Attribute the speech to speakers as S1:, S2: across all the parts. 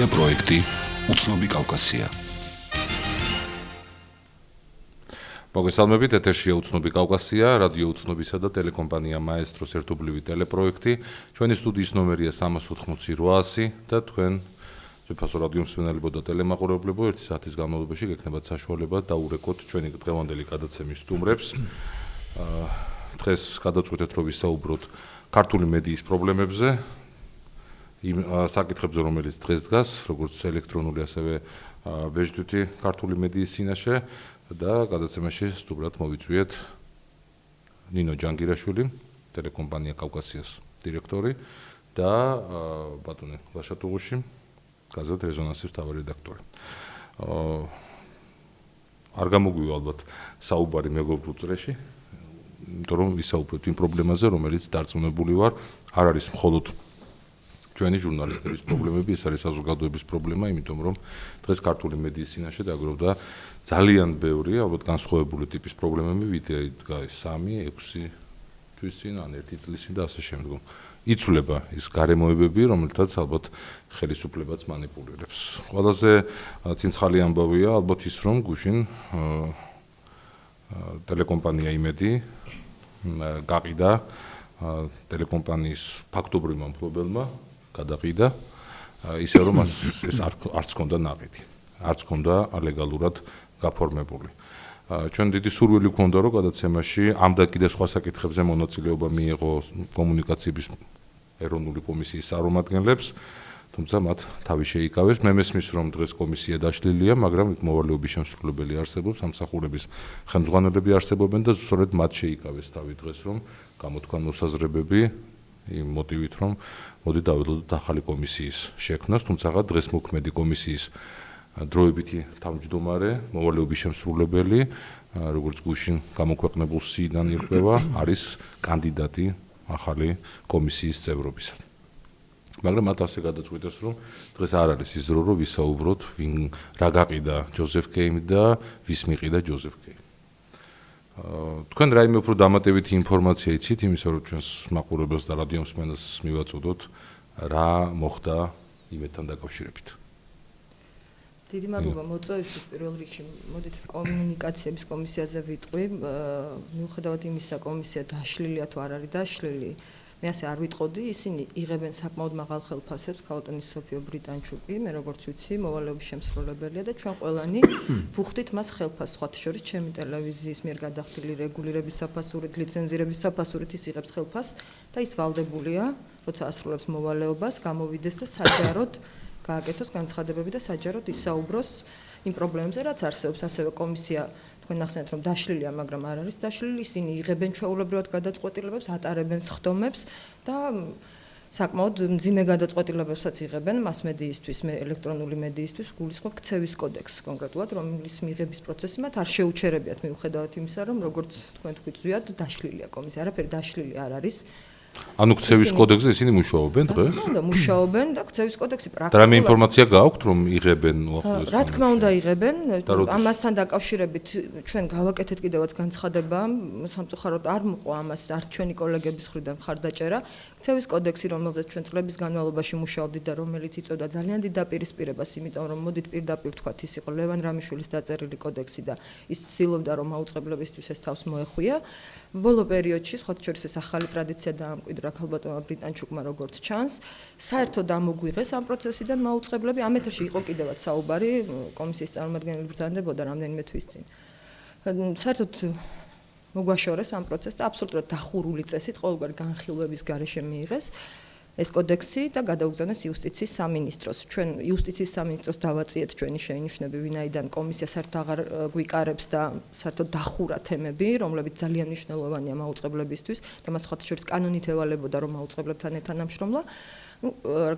S1: ტელეპროექტი უცნობი კავკასია. მოგესალმებით, ეთერშია უცნობი კავკასია, რადიო უცნობისა და ტელეკომპანია მაესტროს ერთობლივი ტელეპროექტი. ჩვენი სტუდიის ნომერია 388 და თქვენ ძვირფასო რადიო მსმენელებო და ტელემაყურებლებო 1 საათის განმავლობაში გექნებათ საშუალება დაურეკოთ ჩვენი დღევანდელი გადაცემის სტუმრებს. დღეს გადაწყვეტეთ, რომ ვისაუბროთ ქართული მედიის პრობლემებზე, იმ საკითხებზე, რომელიც დღეს დგას, როგორც ელექტრონული, ასევე ბეჭდვითი ქართული მედიის წინაშე და გადაცემაში სტუმრად მოვიწვიეთ ნინო ჯანგირაშვილი, ტელეკომპანია კავკასიას დირექტორი და ბატონი ლაშატუღუში, გაზეთ რეზონანსის მთავარი რედაქტორი. არ გამოგვივა ალბათ საუბარი მეგობრულ წრეში, იმიტომ რომ ვისაუბრებთ იმ პრობლემაზე, რომელიც დარწმუნებული ვარ, არ არის მხოლოდ ჩვენი ჟურნალისტების პრობლემები, ეს არის საზოგადოების პრობლემა, იმიტომ რომ დღეს ქართული მედიის წინაშე დაგროვდა ძალიან ბევრი, ალბათ განსხვავებული ტიპის პრობლემები, ვიდრე დგას 3-6 თვის წინ, ან 1 წლის წინ და ასე შემდგომ. იცვლება ის გარემოებები, რომელთაც ალბათ ხელისუფლებაც მანიპულირებს. ყველაზე ცინცხალი ამბავია ალბათ ის, რომ გუშინ ტელეკომპანია იმედი გაყიდა ტელეკომპანიის ფაქტობრივმა მფლობელმა გადაყიდა ისე რომ ეს არც ჰქონდა ნაყიდი, არც ჰქონდა ლეგალურად გაფორმებული. ჩვენ დიდი სურვილი გვქონდა, რომ გადაცემაში ამ და კიდე სხვა საკითხებზე მონაწილეობა მიიღო კომუნიკაციების ეროვნული კომისიის წარმომადგენლებს, თუმცა მათ თავი შეიკავეს. მე მესმის, რომ დღეს კომისია დაშლილია, მაგრამ მოვალეობის შემსრულებელი არსებობს, სამსახურების ხელმძღვანელები არსებობენ და სწორედ მათ შეიკავეს თავი დღეს, რომ გამოთქვან მოსაზრებები იმ მოტივით, რომ მოდი დავიდოდოთ ახალი კომისიის შექმნას, თუმცა დღეს მოქმედი კომისიის დროებითი თავმჯდომარე, მოვალეობის შემსრულებელი, როგორც გუშინ გამოქვეყნებულ სიიდან ირკვევა, არის კანდიდატი ახალი კომისიის წევრობისად. მაგრამ მათ ასე გადაწყვიტეს, რომ დღეს არ არის ის დრო, რომ ვისაუბროთ, ვინ რა გაყიდა ჯოზეფ კეიმი და ვის მიყიდა ჯოზეფ კეიმი. თქვენ რაიმე უფრო დამატებითი ინფორმაცია იცით იმისა, რომ ჩვენს მაყურებელს და რადიო მსმენელს მივაწოდოთ, რა მოხდა იმედთან დაკავშირებით.
S2: დიდი მადლობა მოწვევისთვის. პირველ რიგში მოდით კომუნიკაციების კომისიაზე ვიტყვი. მიუხედავად იმისა, კომისია დაშლილია თუ არ არის დაშლილი, მე ასე არ ვიტყოდი, ისინი იღებენ საკმაოდ მაღალ ხელფასებს, ქალბატონი სოფიო ბრიტანჩუკი, მე როგორც ვიცი, მოვალეობის შემსრულებელია და ჩვენ ყველანი ვუხდით მას ხელფასს, სხვათა შორის ჩემი ტელევიზიის მიერ გადახდილი რეგულირების საფასურით, ლიცენზირების საფასურით ის იღებს ხელფასს და ის ვალდებულია, როცა ასრულებს მოვალეობას, გამოვიდეს და საჯაროდ გააკეთოს განცხადებები და საჯაროდ ისაუბროს იმ პრობლემებზე, რაც არსებობს. ასევე კომისია თქვენ ნახსენეთ, რომ დაშლილია, მაგრამ არ არის დაშლილი, ისინი იღებენ ჩვეულებრივად გადაწყვეტილებებს, ატარებენ სხდომებს და საკმაოდ მძიმე გადაწყვეტილებებსაც იღებენ მასმედიისთვის, ელექტრონული მედიისთვის, გულისხმობ ქცევის კოდექსს კონკრეტულად, რომლის მიღების პროცესი მათ არ შეუჩერებიათ, მიუხედავად იმისა, რომ როგორც თქვენ თქვით, ზუსტად დაშლილია კომისია, არაფერი დაშლილი არ არის.
S1: ანუ ქცევის კოდექსზე ისინი მუშაობენ დღეს?
S2: და მუშაობენ და ქცევის კოდექსი პრაქტიკულად.
S1: და რამე ინფორმაცია გააქვთ, რომ იღებენ უახლოეს?
S2: რა თქმა უნდა იღებენ. ამასთან დაკავშირებით ჩვენ გავაკეთეთ კიდევაც განცხადება, სამწუხაროდ არ მოყვა ამას არც ჩვენი კოლეგების მხრიდან მხარდაჭერა. ქცევის კოდექსი, რომელზეც ჩვენ წლების განმავლობაში მუშაობდით და რომელიც იწვევდა ძალიან დიდ დაპირისპირებას, იმიტომ რომ მოდით პირდაპირ ვთქვათ, ის იყო ლევან რამიშვილის დაწერილი კოდექსი და ის ცდილობდა, რომ მაუწყებლებისთვის ეს თავს მოეხვია. ბოლო პერიოდში, სხვათა შორის ეს ახალი ტრადიცია დაამკვიდრა ქალბატონმა ბრიტანჩუკმა, როგორც ჩანს, საერთოდ ამოგვიღეს ამ პროცესიდან მაუწყებლები. ამ ეთერში იყო კიდევაც საუბარი, კომისიის წარმომადგენელი ბრძანდებოდა რამდენიმე თვის წინ. საერთოდ მოგვაშორეს ამ პროცესს და აბსოლუტურად დახურული წესით ყოველგვარი განხილვების გარეშე მიიღეს ეს კოდექსი და გადაუგზავნეს იუსტიციის სამინისტროს. ჩვენ იუსტიციის სამინისტროს დავაწიეთ ჩვენი შეინიშნები, ვინაიდან კომისია საერთოდ აღარ გვიკარებს და საერთოდ დახურა თემები, რომლებიც ძალიან მნიშვნელოვანია მაუწყებლებისთვის და მას სხვათა შორის კანონით ევალებოდა, რომ მაუწყებლებთან ეთანამშრომლა.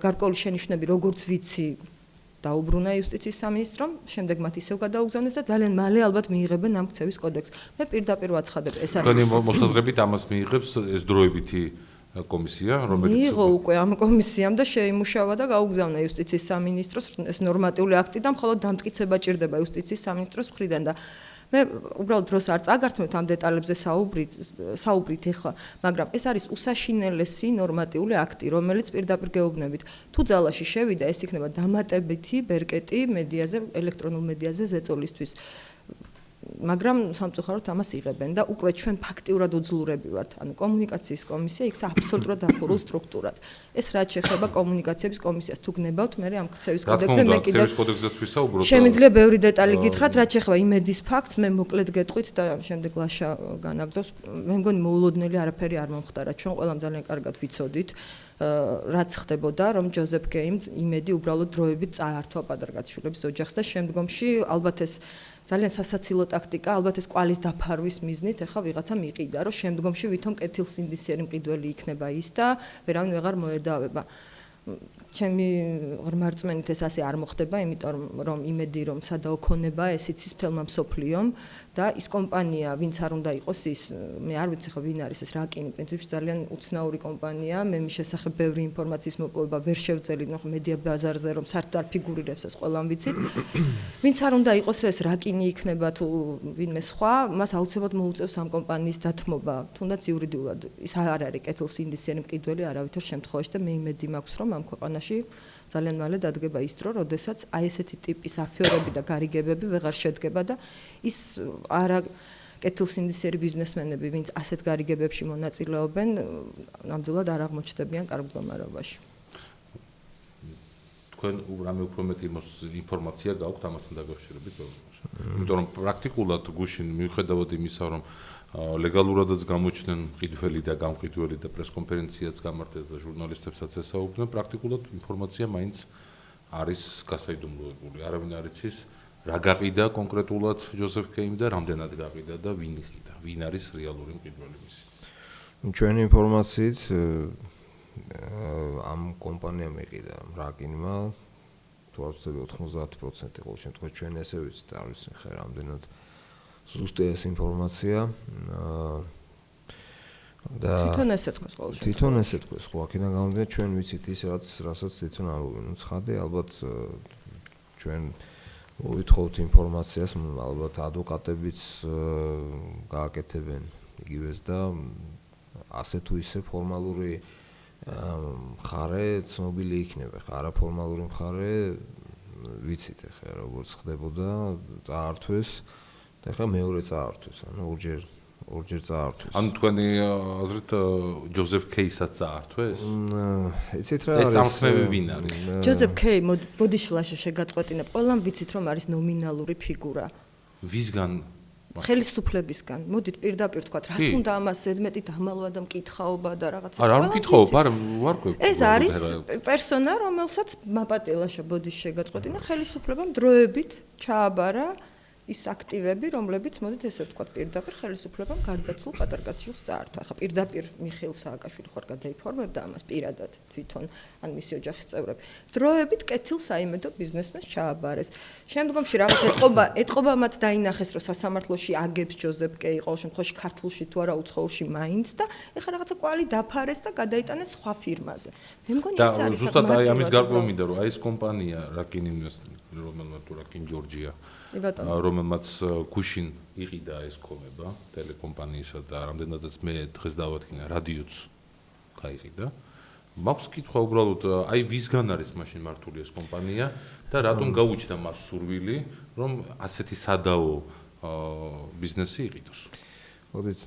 S2: გარკვეული შენიშვნები, როგორც ვიცი, დაუბრუნა იუსტიციის სამინისტრომ, შემდეგ მათ ისევ გადაუგზავნეს და ძალიან მალე ალბათ მიიღებენ ამ ქცევის კოდექსს. მე პირდაპირ ვაცხადებ, ეს არის.
S1: თქვენი მოსაზრებით ამას მიიღებს ეს დროებითი კომისია, რომელიც
S2: მიიღო უკვე ამ კომისიამ და შეიმუშავა და გაუგზავნა იუსტიციის სამინისტროს ეს ნორმატიული აქტი და მხოლოდ დამტკიცება ჭირდება იუსტიციის სამინისტროს მხრიდან და მე უბრალოდ დროს არ წაგართმევთ ამ დეტალებზე საუბრით ეხლა, მაგრამ ეს არის უსაშინელესი ნორმატიული აქტი, რომელიც პირდაპირ გეუბნებით. თუ ძალაში შევიდა, ეს იქნება დამატებითი ბერკეტი მედიაზე, ელექტრონულ მედიაზე ზეწოლისთვის. მაგრამ სამწუხაროდ ამას იღებენ და უკვე ჩვენ ფაქტიურად უძლურები ვართ. ანუ კომუნიკაციის კომისია იქ აბსოლუტურად დახურულ სტრუქტურად. ეს რაც შეეხება კომუნიკაციების კომისიას, თუ გნებავთ, მე ამ ქცევის კოდექსზე მე კიდევ
S1: ქცევის კოდექსზეც ვისაუბროთ.
S2: შემიძლია ბევრი დეტალი გითხრათ, რაც შეეხება იმედის ფაქტს, მე მოკლედ გეტყვით და შემდეგ ლაშა განაგზავს. მე მგონი მოულოდნელი არაფერი არ მომხდარა. ჩვენ ყველამ ძალიან კარგად ვიცოდით, რაც ხდებოდა, რომ ჯოზეფ კეიმ იმედი უბრალოდ დროებით წაართვა პატარკაცშვილების ოჯახს და შემდგომში ალბათ ეს ძალიან სასაცილო ტაქტიკა, ალბათ ეს კვალის დაფარვის მიზნით ახლა ვიღაცა მიყიდა, რომ შემდგომში ვითომ კეთილსინდისიერი მყიდველი იქნება ის და ვერავინ ვეღარ მოედავება. ჩემი ღრმა რწმენით ეს ასე არ მოხდება, იმიტომ რომ იმედი რომ სადაო ქონება ეს იცის მთელმა მსოფლიომ და ის კომპანია, ვინც არ უნდა იყოს ის, მე არ ვიცი ხო ვინ არის ეს რაკინი, პრინციპში ძალიან უცნაური კომპანია, მე მის შესახებ ბევრი ინფორმაციის მოპოვება ვერ შევძელი, ნუ მედია ბაზარზე რომ საერთოდ არ ფიგურირებს ეს ყველამ ვიცით. ვინც არ უნდა იყოს ეს რაკინი იქნება თუ ვინმე სხვა, მას აუცილებლად მოუწევს ამ კომპანიის დათმობა, თუნდაც იურიდიულად. ის არ არის კეთილსინდისიერი მყიდველი არავითარ შემთხვევაში და მე იმედი მაქვს რომ ამ ქვეყანაში ძალიან მალე დადგება ის დრო, როდესაც აი ესეთი ტიპის აფიორები და გარიგებები ვეღარ შედგება და ის არა კეთილსინდისიერი ბიზნესმენები, ვინც ასეთ გარიგებებში მონაწილეობენ, ნამდვილად არ აღმოჩნდებიან კარგ მდგომარეობაში.
S1: თქვენ რამე უფრო მეტი ინფორმაცია გაქვთ ამასთან დაკავშირებით? იმიტომ რომ პრაქტიკულად გუშინ მიუხედავად იმისა, რომ ლეგალურადაც გამოჩნდნენ მყიდველი და გამყიდველი და პრესკონფერენციაც გამართეს და ჟურნალისტებსაც ესაუბრნენ, პრაქტიკულად ინფორმაცია მაინც არის გასაიდუმლოებული. არავინ არ იცის რა გაყიდა კონკრეტულად ჯოზეფ კეიმ და რამდენად გაყიდა და ვინ იყიდა, ვინ არის რეალური მყიდველი მისი.
S3: ჩვენი ინფორმაციით ამ კომპანიამ იყიდა რაკინმა თუ არ ვცდები 90% ყოველ შემთხვევაში ჩვენ ესე ვიცით, არ ვიცი ხე რამდენად ზუსტი ეს ინფორმაცია და
S2: თვითონ ესე თქოს ყოველ შემთხვევაში.
S3: თვითონ ესე თქოს, ხო, აქედან გამომდინარე ჩვენ ვიცით ის რასაც თვითონ არ უვინო ცხადე, ალბათ ჩვენ ვითხოვთ ინფორმაციას, ალბათ ადვოკატებიც გააკეთებენ იგივეს და ასე თუ ისე ფორმალური მხარე ცნობილი იქნება, ხა არაფორმალური მხარე ვიცით ხა როგორც ხდებოდა წაართვეს და ხა მეორე წაართვეს, ანუ ორჯერ წაართვეს.
S1: ანუ თქვენი აზრით ჯოზეფ კეისაც წაართვეს?
S3: იცით რა
S1: არის? ეს სამხმები ვინ არის?
S2: ჯოზეფ კეი ბოდიში ლაშა შეგაწყვეტინებ, ყველამ ვიცით რომ არის ნომინალური ფიგურა.
S1: ვისგან?
S2: ხელისუფლებისგან. მოდით პირდაპირ თქვათ, რა თუნდა ამას ზედმეტი დამალვა და მკითხაობა და რაღაცა.
S1: არა, არ მკითხაობა, არა, ვარ ყვები.
S2: ეს არის პერსონა, რომელსაც მაპატილაშა ბოდიში შეგაწყვეტინა, ხელისუფლებამ დროებით ჩააბარა ის აქტივები, რომლებიც მოდით ესე ვთქვათ, პირდაპირ ხელისუფლებამ გარდაცვლილ პატარკაცშვილს წაართვა. ახლა პირდაპირ მიხეილ სააკაშვილი ხარ გადაიფორმებდა ამას პირადად თვითონ, ან მისი ოჯახის წევრები. დროებით კეთილსაიმედო ბიზნესმენს ჩააბარეს. შემდგომში რაღაც ეთყობა მათ დაინახეს, რომ სასამართლოში აგებს ჯოზეფ კეი, ყოველ შემთხვევაში ქართულში თუ არა უცხოურში მაინც და ეხლა რაღაცა კვალი დაფარეს და გადაიტანეს სხვა ფირმაზე. მე მგონი ეს არის
S1: ზუსტად აი ამის გარკვევა მინდა, რომ აი ეს კომპანია რაკინ ინვესტმენტ, რომელმაც თუ რაკინ ჯორჯია რომელმაც გუშინ იყიდა ეს ქონება ტელეკომპანიისა და რამდენადაც მე დღეს დავადგინე რადიოც გაიყიდა. მაქვს კითხვა უბრალოდ აი ვისგან არის მაშინ მართული ეს კომპანია და რატომ გაუჩნდა მას სურვილი რომ ასეთი სადაო ბიზნესი იყიდოს?
S3: მოდით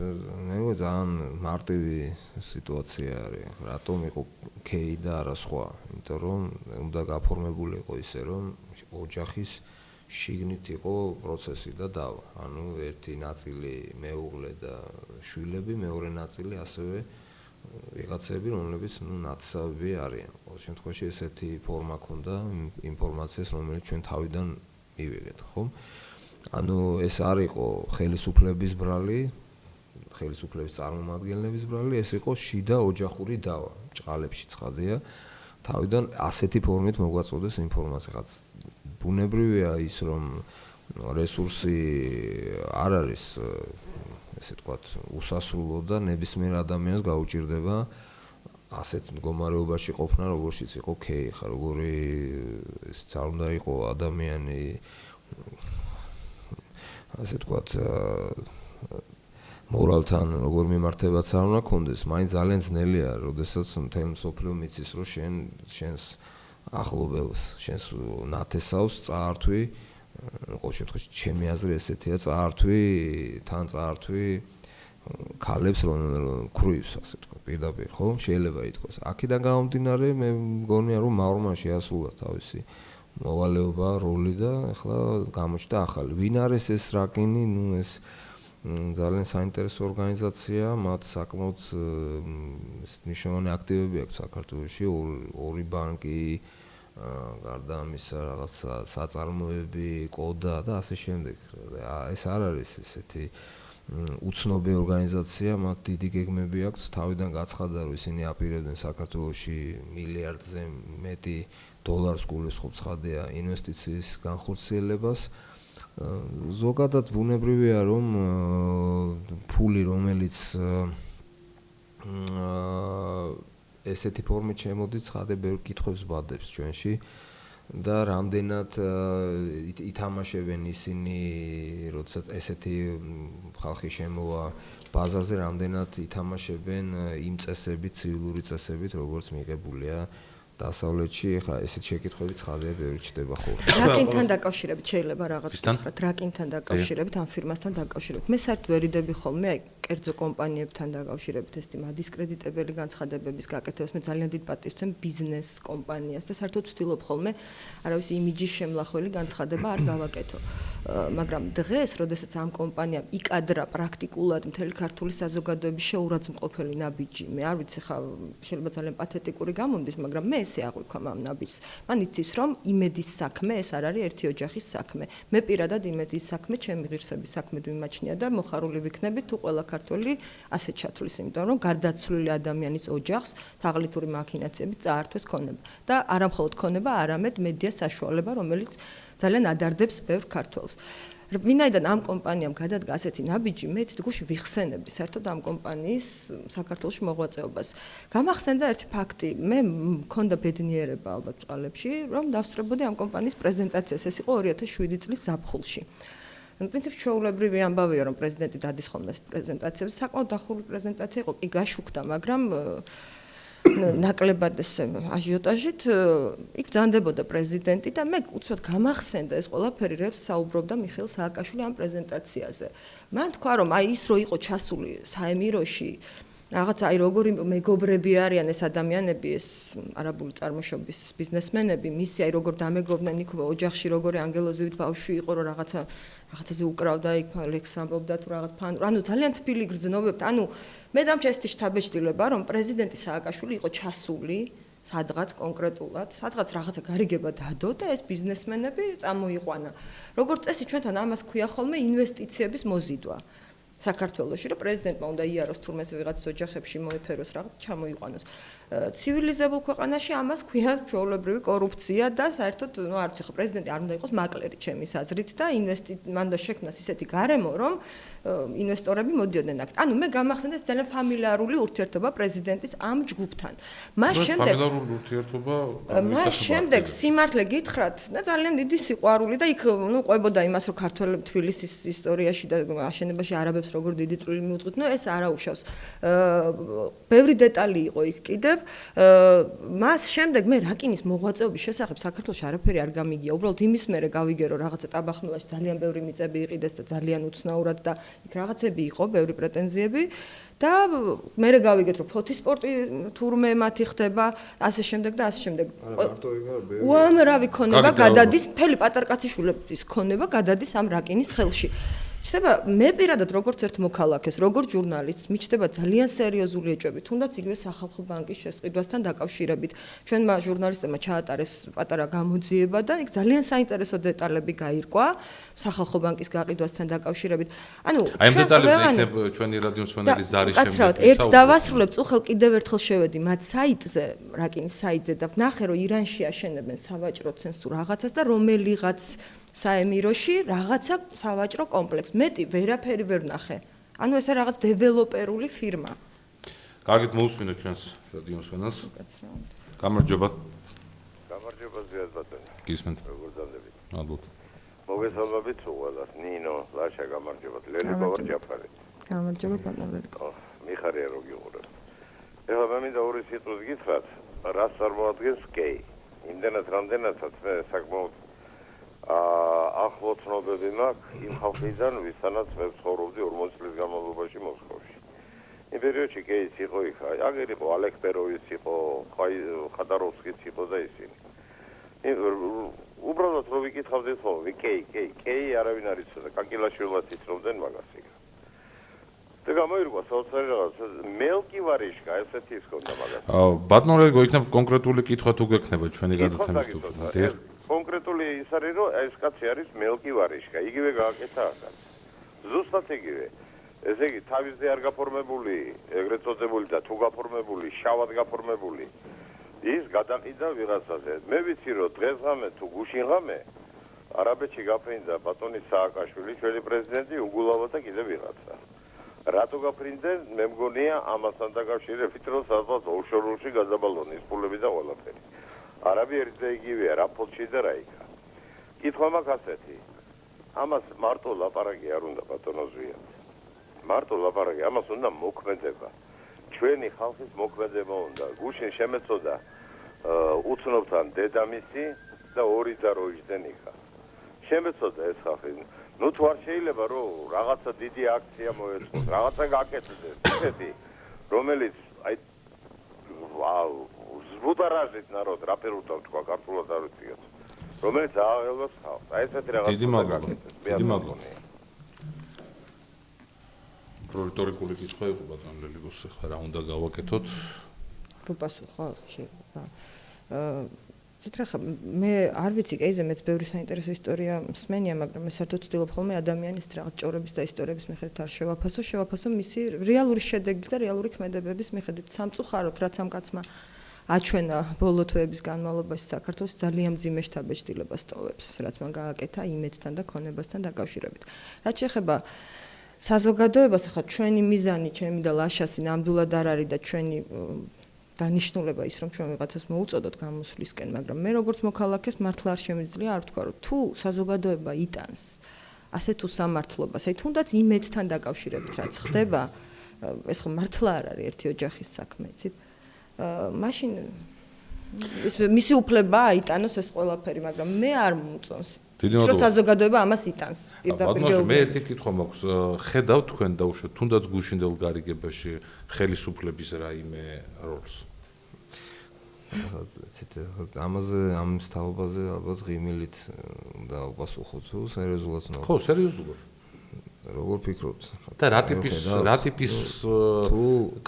S3: მე ძალიან მარტივი სიტუაცია არის. რატომ იყო კეი და არა სხვა? იმიტომ რომ უნდა გაფორმებული იყო ისე რომ ოჯახის შიგნით იყო პროცესი და დავა. ანუ ერთი ნაწილი მეუღლე და შვილები, მეორე ნაწილი ასევე ვიღაცები, რომლებიც ნათესავები არიან. ყოველ შემთხვევაში ესეთი ფორმა ქონდა ინფორმაციას, რომელიც ჩვენ თავიდან მივიღეთ, ხო? ანუ ეს არ იყო ხელისუფლების ბრალი, ხელისუფლების წარმომადგენლების ბრალი, ეს იყო შიდა ოჯახური დავა. ჭყალებში ცხადია. თავიდან ასეთი ფორმით მოგვაწოდეს ინფორმაცია. ხაც ბუნებრივია ის რომ რესურსი არ არის ესე ვთქვათ უსასრულო და ნებისმიერ ადამიანს გაუჭირდება ასეთ მდგომარეობაში ყოფნა, როგორშიც იყო კეი, ხა როგორი ეს არ უნდა იყო ადამიანი ასე თქვათ მორალთან როგორ მიმართებაც არ უნდა კონდეს, მაინც ძალიან ძნელია, როდესაც მთელ მსოფლიო მიცის, რომ შენს ახლობელს, შენს ნათესავს წაართვი, ყოველ შემთხვევაში ჩემი აზრი ესეთია, წაართვი ქალებს რომ ქრუის, ასე თქვა, პირდაპირ, ხო? შეიძლება ითქვას. აქედან გამომდინარე, მე მგონია, რომ მავრმა შეასრულა თავისი მოვალეობა, როლი და ახლა გამოჩნდა ახალი. ვინ არის ეს რაკინი? ეს ძალიან საინტერესო ორგანიზაცია, მათ საკმაოდ მნიშვნელოვანი აქტივები აქვს საქართველოში, ორი ბანკი, გარდა ამისა რაღაცა საწარმოები, კოდა და ასე შემდეგ. ეს არ არის ესეთი უცნობი ორგანიზაცია, მათ დიდი გეგმები აქვს, თავიდან გაცხადა, რომ ისინი აპირებდნენ საქართველოში მილიარდზე მეტი დოლარს გულისხმობს ცხადია ინვესტიციის განხორციელებას. ზოგადად ბუნებრივია, რომ ფული, რომელიც ესეთი ფორმით შემოდის, ცხადე ბევრ კითხვებს ვადებს ჩვენში და რამდენად ითამაშებენ ისინი, როდესაც ესეთი ხალხი შემოვა ბაზარზე, რამდენად ითამაშებენ იმ წესებით, ცივილური წესებით, როგორც მიღებულია დასავლეთში, ხა ესეთ შეკითხვები ცხადია ბევრი ჩდება ხოლმე.
S2: რაკინთან დაკავშირებით შეიძლება რაღაც ვთქვათ, რაკინთან დაკავშირებით, ამ ფირმასთან დაკავშირებით. მე საერთოდ ვერიდები ხოლმე აი კერძო კომპანიებთან დაკავშირებით ეს დისკრედიტებელი განცხადებების გაკეთებას მე ძალიან დიდ პატივს ვცემ ბიზნეს კომპანიას და საერთოდ ვცდილობ ხოლმე არავის იმიჯის შემლახველი განცხადება არ გავაკეთო. მაგრამ დღეს, როდესაც ამ კომპანიამ იკადრა პრაქტიკულად მთელი ქართული საზოგადოების შეურაცხმყოფელი ნაბიჯი, მე არ ვიცი ხა შეიძლება ძალიან პათეტიკური გამომდის, მაგრამ მე ესე აღვიქვამ ამ ნაბიჯს. მან იცის, რომ იმედის საქმე ეს არ არის ერთი ოჯახის საქმე. მე პირადად იმედის საქმე ჩემი ღირსების საქმედ ვიმაჩნია და მოხარული ვიქნები თუ ყველა ქართველი ასე ჩათვლის, იმიტომ რომ გარდაცვლილი ადამიანის ოჯახს თაღლითური მაქინაციებით წაართვეს ქონება და არა მხოლოდ ქონება, არამედ მედია საშუალება, რომელიც ძალიან ადარდებს ბევრ ქართველს. ვინაიდან ამ კომპანიამ გადადგა ასეთი ნაბიჯი, მე თითქოს ვიხსენებდი საერთოდ ამ კომპანიის საქართველოში მოღვაწეობას. გამახსენდა ერთი ფაქტი, მე მქონდა ბედნიერება ალბათ წყალებში, რომ დავსწრებოდი ამ კომპანიის პრეზენტაციას, ეს იყო 2007 წლის ზაფხულში. პრინციპში ჩვეულებრივი ამბავია, რომ პრეზიდენტი დადის ხოლმე ეს პრეზენტაციებს, საკმაოდ დახურული პრეზენტაცია იყო, კი გაშუქდა, მაგრამ ნაკლებად ესე აჟიოტაჟით იქ ბრძანდებოდა პრეზიდენტი და მე უცბად გამახსენდა ეს ყველაფერი, რებს საუბრობდა მიხეილ სააკაშვილი ამ პრეზენტაციაზე. მან თქვა, რომ აი ის რო იყო ჩასული საემიროში, რაღაც აი როგორი მეგობრები არიან ეს ადამიანები, ეს არაბული წარმოშობის ბიზნესმენები, მისი აი როგორ დამეგობრდნენ იქ ოჯახში, როგორი ანგელოზივით ბავშვი იყო, რომ რაღაცაზე უკრავდა იქ ლექს ამბობდა თუ რაღაც ანუ ძალიან თბილი გრძნობებთ. ანუ მე დამჭესτη შთაბეჭდილება, რომ პრეზიდენტი სააკაშვილი იყო ჩასული სადღაც კონკრეტულად, სადღაც რაღაცა გარიგება დადო და ეს ბიზნესმენები წამოიყვანა. როგორც წესი ჩვენთან ამას ქვია ხოლმე ინვესტიციების მოზიდვა. საქართველოში, რომ პრეზიდენტმა უნდა იაროს თურმე ვიღაცის ოჯახებში მოეფეროს რაღაც ჩამოიყვანოს. ცივილიზებულ ქვეყანაში ამას ქვია ჩვეულებრივი კორუფცია და საერთოდ, ну, არ ვიცი, ხო პრეზიდენტი არ უნდა იყოს მაკლერი ჩემის აზრით და მანდა შექმნას ისეთი გარემო, რომ ინვესტორები მოდიოდნენ აქ. ანუ მე გამახსენდა ძალიან ფამილიარული ურთიერთობა პრეზიდენტის ამ ჯგუფთან. მას შემდეგ
S1: ფამილიარული ურთიერთობა
S2: მას შემდეგ სიმართლე გითხრათ და ძალიან დიდი სიყვარული და იქ, ну, ყვებოდა იმას, რომ ქართველები თბილისის ისტორიაში და აშენებაში არაბებს როგორ დიდი წვლილი მიუძღვით, ну, ეს არაუშავს. ბევრი დეტალი იყო იქ კიდევ. მას შემდეგ მე რაკინის მოღვაწეობის შესახებ საქართველოში არაფერი არ გამიგია. უბრალოდ იმის მერე გავიგე, რომ რაღაცა ტაბახმელაში ძალიან ბევრი მიწები იყიდეს და ძალიან უცნაურად და იქ რაღაცები იყო, ბევრი პრეტენზიები და მერე გავიგეთ, რომ ფოთისპორტი თურმე მათი ხდება, ასე შემდეგ და ასე შემდეგ. უამრავი ქონება გადადის, მთელი პატარკაციშვილების ქონება გადადის ამ რაკინის ხელში. შეიძლება მე პირადად როგორც ერთ მოქალაქეს, როგორც ჟურნალისტს, მიჩნდება ძალიან სერიოზული ეჭვები, თუნდაც იგივე სახალხო ბანკის შესყიდვასთან დაკავშირებით. ჩვენმა ჟურნალისტებმა ჩაატარეს პატარა გამოძიება და იქ ძალიან საინტერესო დეტალები გაირკვა სახალხო ბანკის გაყიდვასთან დაკავშირებით. ანუ
S1: აი ამ დეტალებზე იქნებ ჩვენი რადიო მსმენელის ზარის შემდეგ.
S2: კაცრავად, ერთ დავასრულებ, წუხელ კიდევ ერთხელ შევედი მათ საიტზე, რაკინის საიტზე და ვნახე, რომ ირანში აშენებენ სავაჭრო ცენზურ რაღაცას და რომელიღაც საემიროში რაღაცა სავაჭრო კომპლექს. მეტი ვერაფერი ვერ ვნახე. ანუ ესე რაღაც დეველოპერული ფირმა.
S1: კარგით მოусმინოთ ჩვენს რადიო მსმენელს. გამარჯობა.
S4: გამარჯობა ზიად ბატონო.
S1: გისმენთ.
S4: როგორ ძალებით?
S1: ალბათ.
S4: მოგესალმებით უყურებთ ნინო ლაშა გამარჯობათ ლელი ბავარჯაფარი
S2: გამარჯობა ბატონო
S4: მიხარია რომ გიყურებთ ეხლა მე მინდა ორი სიტყვით გითხრათ რას წარმოადგენს კეი იმდენად რამდენადაც მე საკმაოდ ახლო ცნობები მაქვს იმ ხალხიდან ვისთანაც მე ცხოვრობდი 40 წლის განმავლობაში მოსკოვში იმ პერიოდში კეის იყო იქ აგერ იყო ალექ პეროვის იყო ხადაროვსკიც იყო და ისინი უბრალოდ რო ვიკითხავდეთ ხოლმე კეი არავინ არ იცოდა კაკილაშვილად იცნობდნენ მაგას იქ და გამოირგვა საოცარი რაღაც მელკი ვარიშკა ესეთი ის ქონდა მაგას
S1: ბატონო ლეგო იქნებ კონკრეტული კითხვა თუ გექნება ჩვენი გადაცემის თუ
S4: კონკრეტული ის არის რომ ეს კაცი არის მელკი ვარიშკა იგივე გააკეთა აქაც ზუსტად იგივე ესე იგი თავისზე არ გაფორმებული ეგრეთ წოდებული და თუ გაფორმებული შავად გაფორმებული ის გადაყიდა ვიღაცაზე. მე ვიცი რომ დღესღამე თუ გუშინ ღამე არაბეთში გაფრინდა ბატონი სააკაშვილი, ჩვენი პრეზიდენტი უგულავა და კიდე ვიღაცა. რატო გაფრინდნენ? მე მგონია ამასთან დაკავშირებით რომ სადღაც ოფშორში გადაბალონის ფულები და ყველაფერი. არაბი ერთ და იგივეა რა ფოლში და რა იქა. კითხვა მაქვს ასეთი. ამას მარტო ლაპარაკი არ უნდა ბატონო ზვიად. მარტო ლაპარაკი, ამას უნდა მოქმედება. ჩვენი ხალხის მოქმედება უნდა. გუშინ შემეწოდა უცნობთან დედამისი და ორი და როიჯდენ იქა. შემეწოდა ეს ხალხი. ნუ თუ არ შეიძლება რომ რაღაცა დიდი აქცია მოეწყოს, რაღაცა გაკეთდეს ისეთი, რომელიც აი ზბუდარაჟით народ რაპერუტავ თქვა ქართულად არ ვიციათ. რომელიც აღელვას ხალხს. აი ესეთი რაღაცა გაკეთდეს.
S1: დიდი მადლობა. პროექტორიკული კითხვა იყო ბატონ ლელიგოს ხა რა უნდა გავაკეთოთ?
S2: ვუპასუხო შეიძლება. ცითრახა მე არ ვიცი კეიზე მეც ბევრი საინტერესო ისტორია მსმენია, მაგრამ მე საერთოდ ვცდილობ ხოლმე ადამიანის რაღაც ჭორების და ისტორიების მიხედვით არ შევაფასო მისი რეალური შედეგის და რეალური ქმედებების მიხედვით. სამწუხაროდ რაც ამ კაცმა აჩვენა ბოლო თვეების განმავლობაში საქართველოს ძალიან მძიმე შთაბეჭდილებას ტოვებს, რაც მან გააკეთა იმედთან და ქონებასთან დაკავშირებით. რაც შეეხება საზოგადოებას, ახლა ჩვენი მიზანი, ჩემი და ლაშასი ნამდვილად არ არის და ჩვენი დანიშნულება ის რომ ჩვენ ვიღაცას მოუწოდოთ გამოსვლისკენ, მაგრამ მე როგორც მოქალაქეს მართლა არ შემიძლია არ ვთქვა, რომ თუ საზოგადოება იტანს ასე თუ სამართლობას, აი თუნდაც იმედთან დაკავშირებით რაც ხდება, ეს ხო მართლა არ არის ერთი ოჯახის საქმე, იცით? მაშინ ის მისი უფლებაა იტანოს ეს ყველაფერი, მაგრამ მე არ მომწონს. ის რომ საზოგადოება ამას იტანს პირდაპირ გეუბნებით.
S1: მე ერთი კითხვა მაქვს, ხედავთ თქვენ დაუშვათ თუნდაც გუშინდელ გარიგებაში ხელისუფლების რაიმე როლს?
S3: ამაზე ამ სწავლობაზე ალბათ ღიმილით და უპასუხოთ თუ სერიოზულად ნო.
S1: ხო, სერიოზულად.
S3: როგორ ფიქრობთ?
S1: და რა ტიპის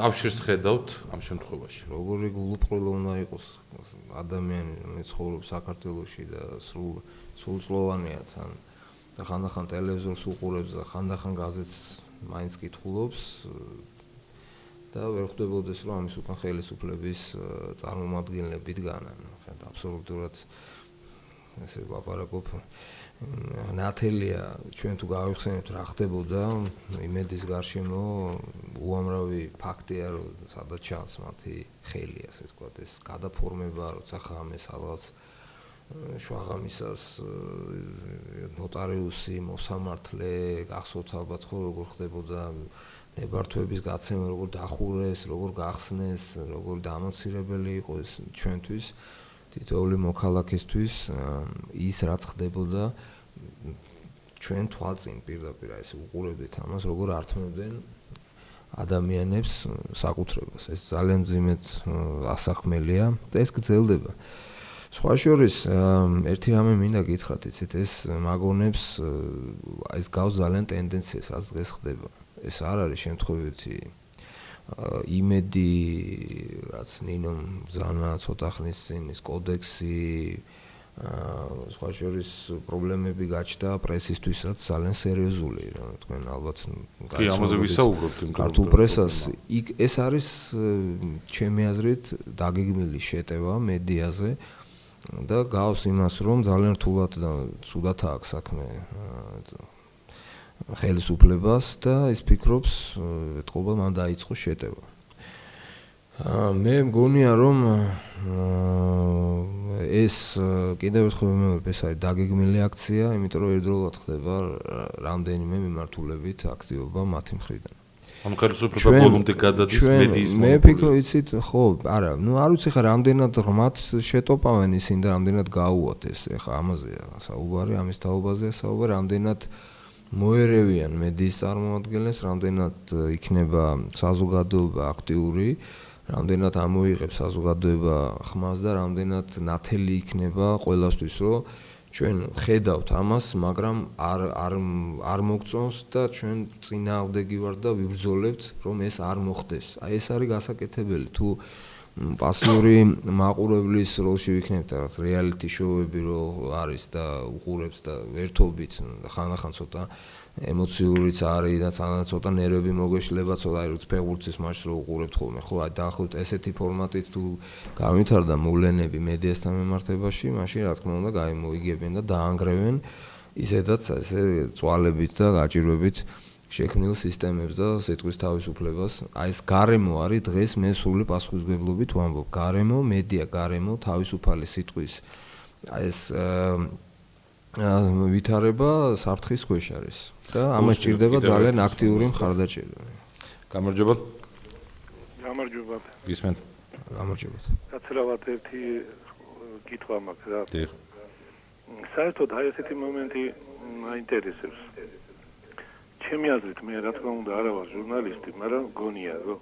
S1: კავშირს ხედავთ ამ შემთხვევაში?
S3: როგორი გულუბრყვილო უნდა იყოს ადამიანი, რომელიც ცხოვრობს საქართველოში და სრულწლოვანია თან და ხანდახან ტელევიზორს უყურებს და ხანდახან გაზეთს მაინც კითხულობს და ვერ ხვდებოდეს რომ ამის უკან ხელისუფლების წარმომადგენლები დგანან. ხან აბსოლუტურად ესე ვაპარაკობ ნათელია ჩვენ თუ გავიხსენებთ რა ხდებოდა იმედის გარშემო უამრავი ფაქტია რომ სადაც ჩანს მათი ხელი ასე ვთქვათ ეს გადაფორმება როცა ხამე სადღაც შუაღამისას ნოტარიუსი მოსამართლე გახსოვთ ალბათ ხო როგორ ხდებოდა ნებართვების გაცემა როგორ დახურეს როგორ გახსნეს როგორ დამოცირებელი იყო ეს ჩვენთვის თითოეული მოქალაქისთვის ის რაც ხდებოდა ჩვენ თვალწინ პირდაპირ ეს უყურებდით ამას როგორ ართმევდნენ ადამიანებს საკუთრებას ეს ძალიან ძიმედ ასახმელია და ეს გრძელდება სხვა შორის ერთი რამე მინდა გითხრათ იცით ეს მაგონებს ეს გავს ძალიან ტენდენციას რაც დღეს ხდება ეს არ არის შემთხვევითი იმედი რაც ნინომ ზანა ცოტა ხნის წინ ის კოდექსი სხვა შორის პრობლემები გაჩნდა პრესისთვისაც ძალიან სერიოზული რა თქვენ ალბათ
S1: კი ამაზე ვისაუბრობთ
S3: ქართულ პრესას იქ ეს არის ჩემი აზრით დაგეგმილი შეტევა მედიაზე და გავს იმას რომ ძალიან რთულად და ცუდად აქვს საქმე ხელისუფლებას და ის ფიქრობს ეთყობა მან დაიწყო შეტევა მე მგონია რომ ეს კიდევ ერთხელ ვიმეორებ ეს არის დაგეგმილი აქცია, იმიტომ რომ ერთდროულად ხდება რამდენიმე მიმართულებით აქტივობა მათი მხრიდან.
S1: ანუ ხელისუფლება ბოლომდე გადადის მედიის
S3: მე ფიქრობ იცით ხო არა არ ვიცი ხა რამდენად ღმათ შეტოპავენ ისინი და რამდენად გაუვათ ეს ეხა ამაზეა საუბარი ამის თაობაზეა საუბარი რამდენად მოერევიან მედიის წარმომადგენლებს რამდენად იქნება საზოგადოება აქტიური რამდენად ამოიღებს საზოგადოება ხმას და რამდენად ნათელი იქნება ყველასთვის რომ ჩვენ ხედავთ ამას, მაგრამ არ მოგწონს და ჩვენ წინააღმდეგი ვართ და ვიბრძოლებთ, რომ ეს არ მოხდეს. აი ეს არის გასაკეთებელი. თუ პასიური მაყურებლის როლში ვიქნებთ რაღაც რეალიტი შოუები რო არის და უყურებთ და ვერთობით ხანახან ცოტა ემოციურიც არის და ცოტა ნერვები მოგეშლება, ცოტა აი როც ფეხბურთის მატჩს რო უყურებთ ხოლმე, ხო, აი დაახლოებით ესეთი ფორმატით თუ გამვითარდა მოვლენები მედიასთან მიმართებაში, მაშინ რა თქმა უნდა გამოიგებენ და დაანგრევენ ისედაც ესე წვალებით და გაჭირვებით შექმნილ სისტემებს და სიტყვის თავისუფლებას. აი ეს გარემო არის დღეს მე სრული პასუხისმგებლობით ვამბობ. გარემო, მედია, გარემო, თავისუფალი სიტყვის აი ეს ვითარება საფრთხის ქვეშ არის და ამას ჭირდება ძალიან აქტიური მხარდაჭერა.
S1: გამარჯობა.
S5: გამარჯობა.
S1: გისმენთ.
S3: გამარჯობა.
S5: გაცილავად ერთი კითხვა მაქვს რა.
S1: დიახ.
S5: საერთოდ აი ესეთი მომენტი მაინტერესებს. ჩემი აზრით მე რა თქმა უნდა არა ვარ ჟურნალისტი, მაგრამ გონია რომ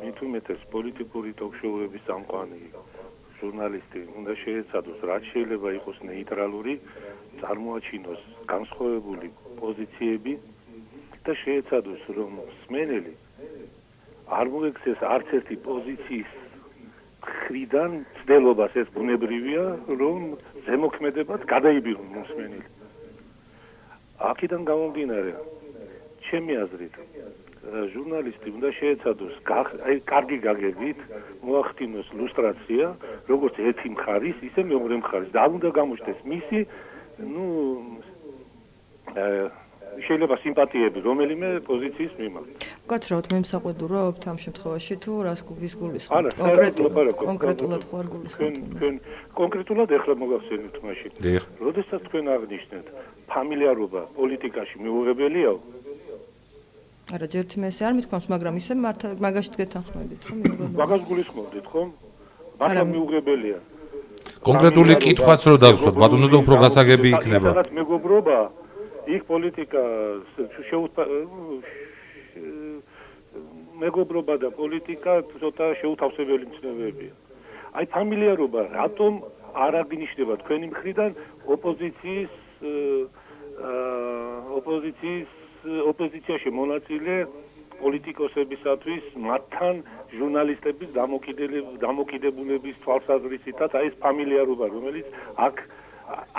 S5: მით უმეტეს პოლიტიკური ტოქ-შოუების წამყვანი ჟურნალისტი უნდა შეეცადოს რაც შეიძლება იყოს ნეიტრალური, წარმოაჩინოს განსხვავებული პოზიციები და შეეცადოს რომ მსმენელი არ მოექცეს არც ერთი პოზიციის მხრიდან ცდილობას ეს ბუნებრივია რომ ზემოქმედებად გადაიბირონ მსმენელი. აქედან გამომდინარე ჩემი აზრით ჟურნალისტი უნდა შეეცადოს აი კარგი გაგებით მოახდინოს ლუსტრაცია როგორც ერთი მხარის ისე მეორე მხარის და არ უნდა გამოჩნდეს მისი შეიძლება სიმპათიები რომელიმე პოზიციის მიმართ.
S2: გაცრავთ მე მსაყვედურობთ ამ შემთხვევაში თუ რას გულისხმობთ კონკრეტულად ხო არ გულისხმობთ?
S5: თქვენ კონკრეტულად ეხლა მოგახსენებთ მაშინ. როდესაც თქვენ აღნიშნეთ ფამილიარობა პოლიტიკაში მიუღებელიაო?
S2: არა, ჯერ თმე ეს არ მithქვამს, მაგრამ ისე მაგაში გეთანხმებით, ხო?
S5: მაგას გულისხმობთ, ხო? მაგრამ მიუღებელია.
S1: კონკრეტული კითხვაც რო დაგსვათ, ბატონო და უფრო გასაგები იქნება.
S5: რაღაც მეგობრობა, იქ პოლიტიკა მეგობრობა და პოლიტიკა ცოტა შეუთავსებელი მცნებებია. აი ფამილიარობა რატომ არ აღინიშნება თქვენი მხრიდან ოპოზიციაში მონაწილე პოლიტიკოსებისათვის მათთან ჟურნალისტების დამოკიდებულების თვალსაზრისითაც აი ეს ფამილიარობა რომელიც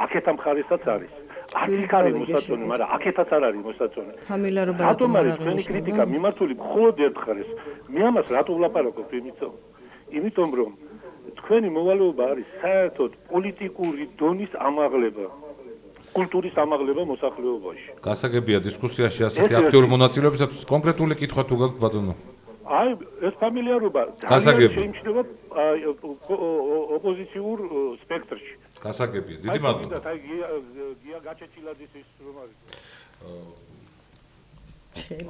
S5: აქეთ ამ მხარესაც არის. აქ არის მოსაწონი, მაგრამ აქეთაც არ არის მოსაწონი.
S2: ფამილიარობა
S5: რატომ არის თქვენი კრიტიკა მიმართული მხოლოდ ერთ მხარეს? მე ამას რატო ვლაპარაკობ იმიტომ რომ თქვენი მოვალეობა არის საერთოდ პოლიტიკური დონის ამაღლება. კულტურის ამაღლება მოსახლეობაში.
S1: გასაგებია დისკუსიაში ასეთი აქტიური მონაწილეობისათვის კონკრეტული კითხვა თუ გაქვთ ბატონო?
S5: აი ეს ფამილიარობა ძალიან შეიმჩნევა ოპოზიციურ სპექტრში.
S1: გასაგებია. დიდი მადლობა.
S5: აი გია გაჩეჩილაძის ის რომ არის.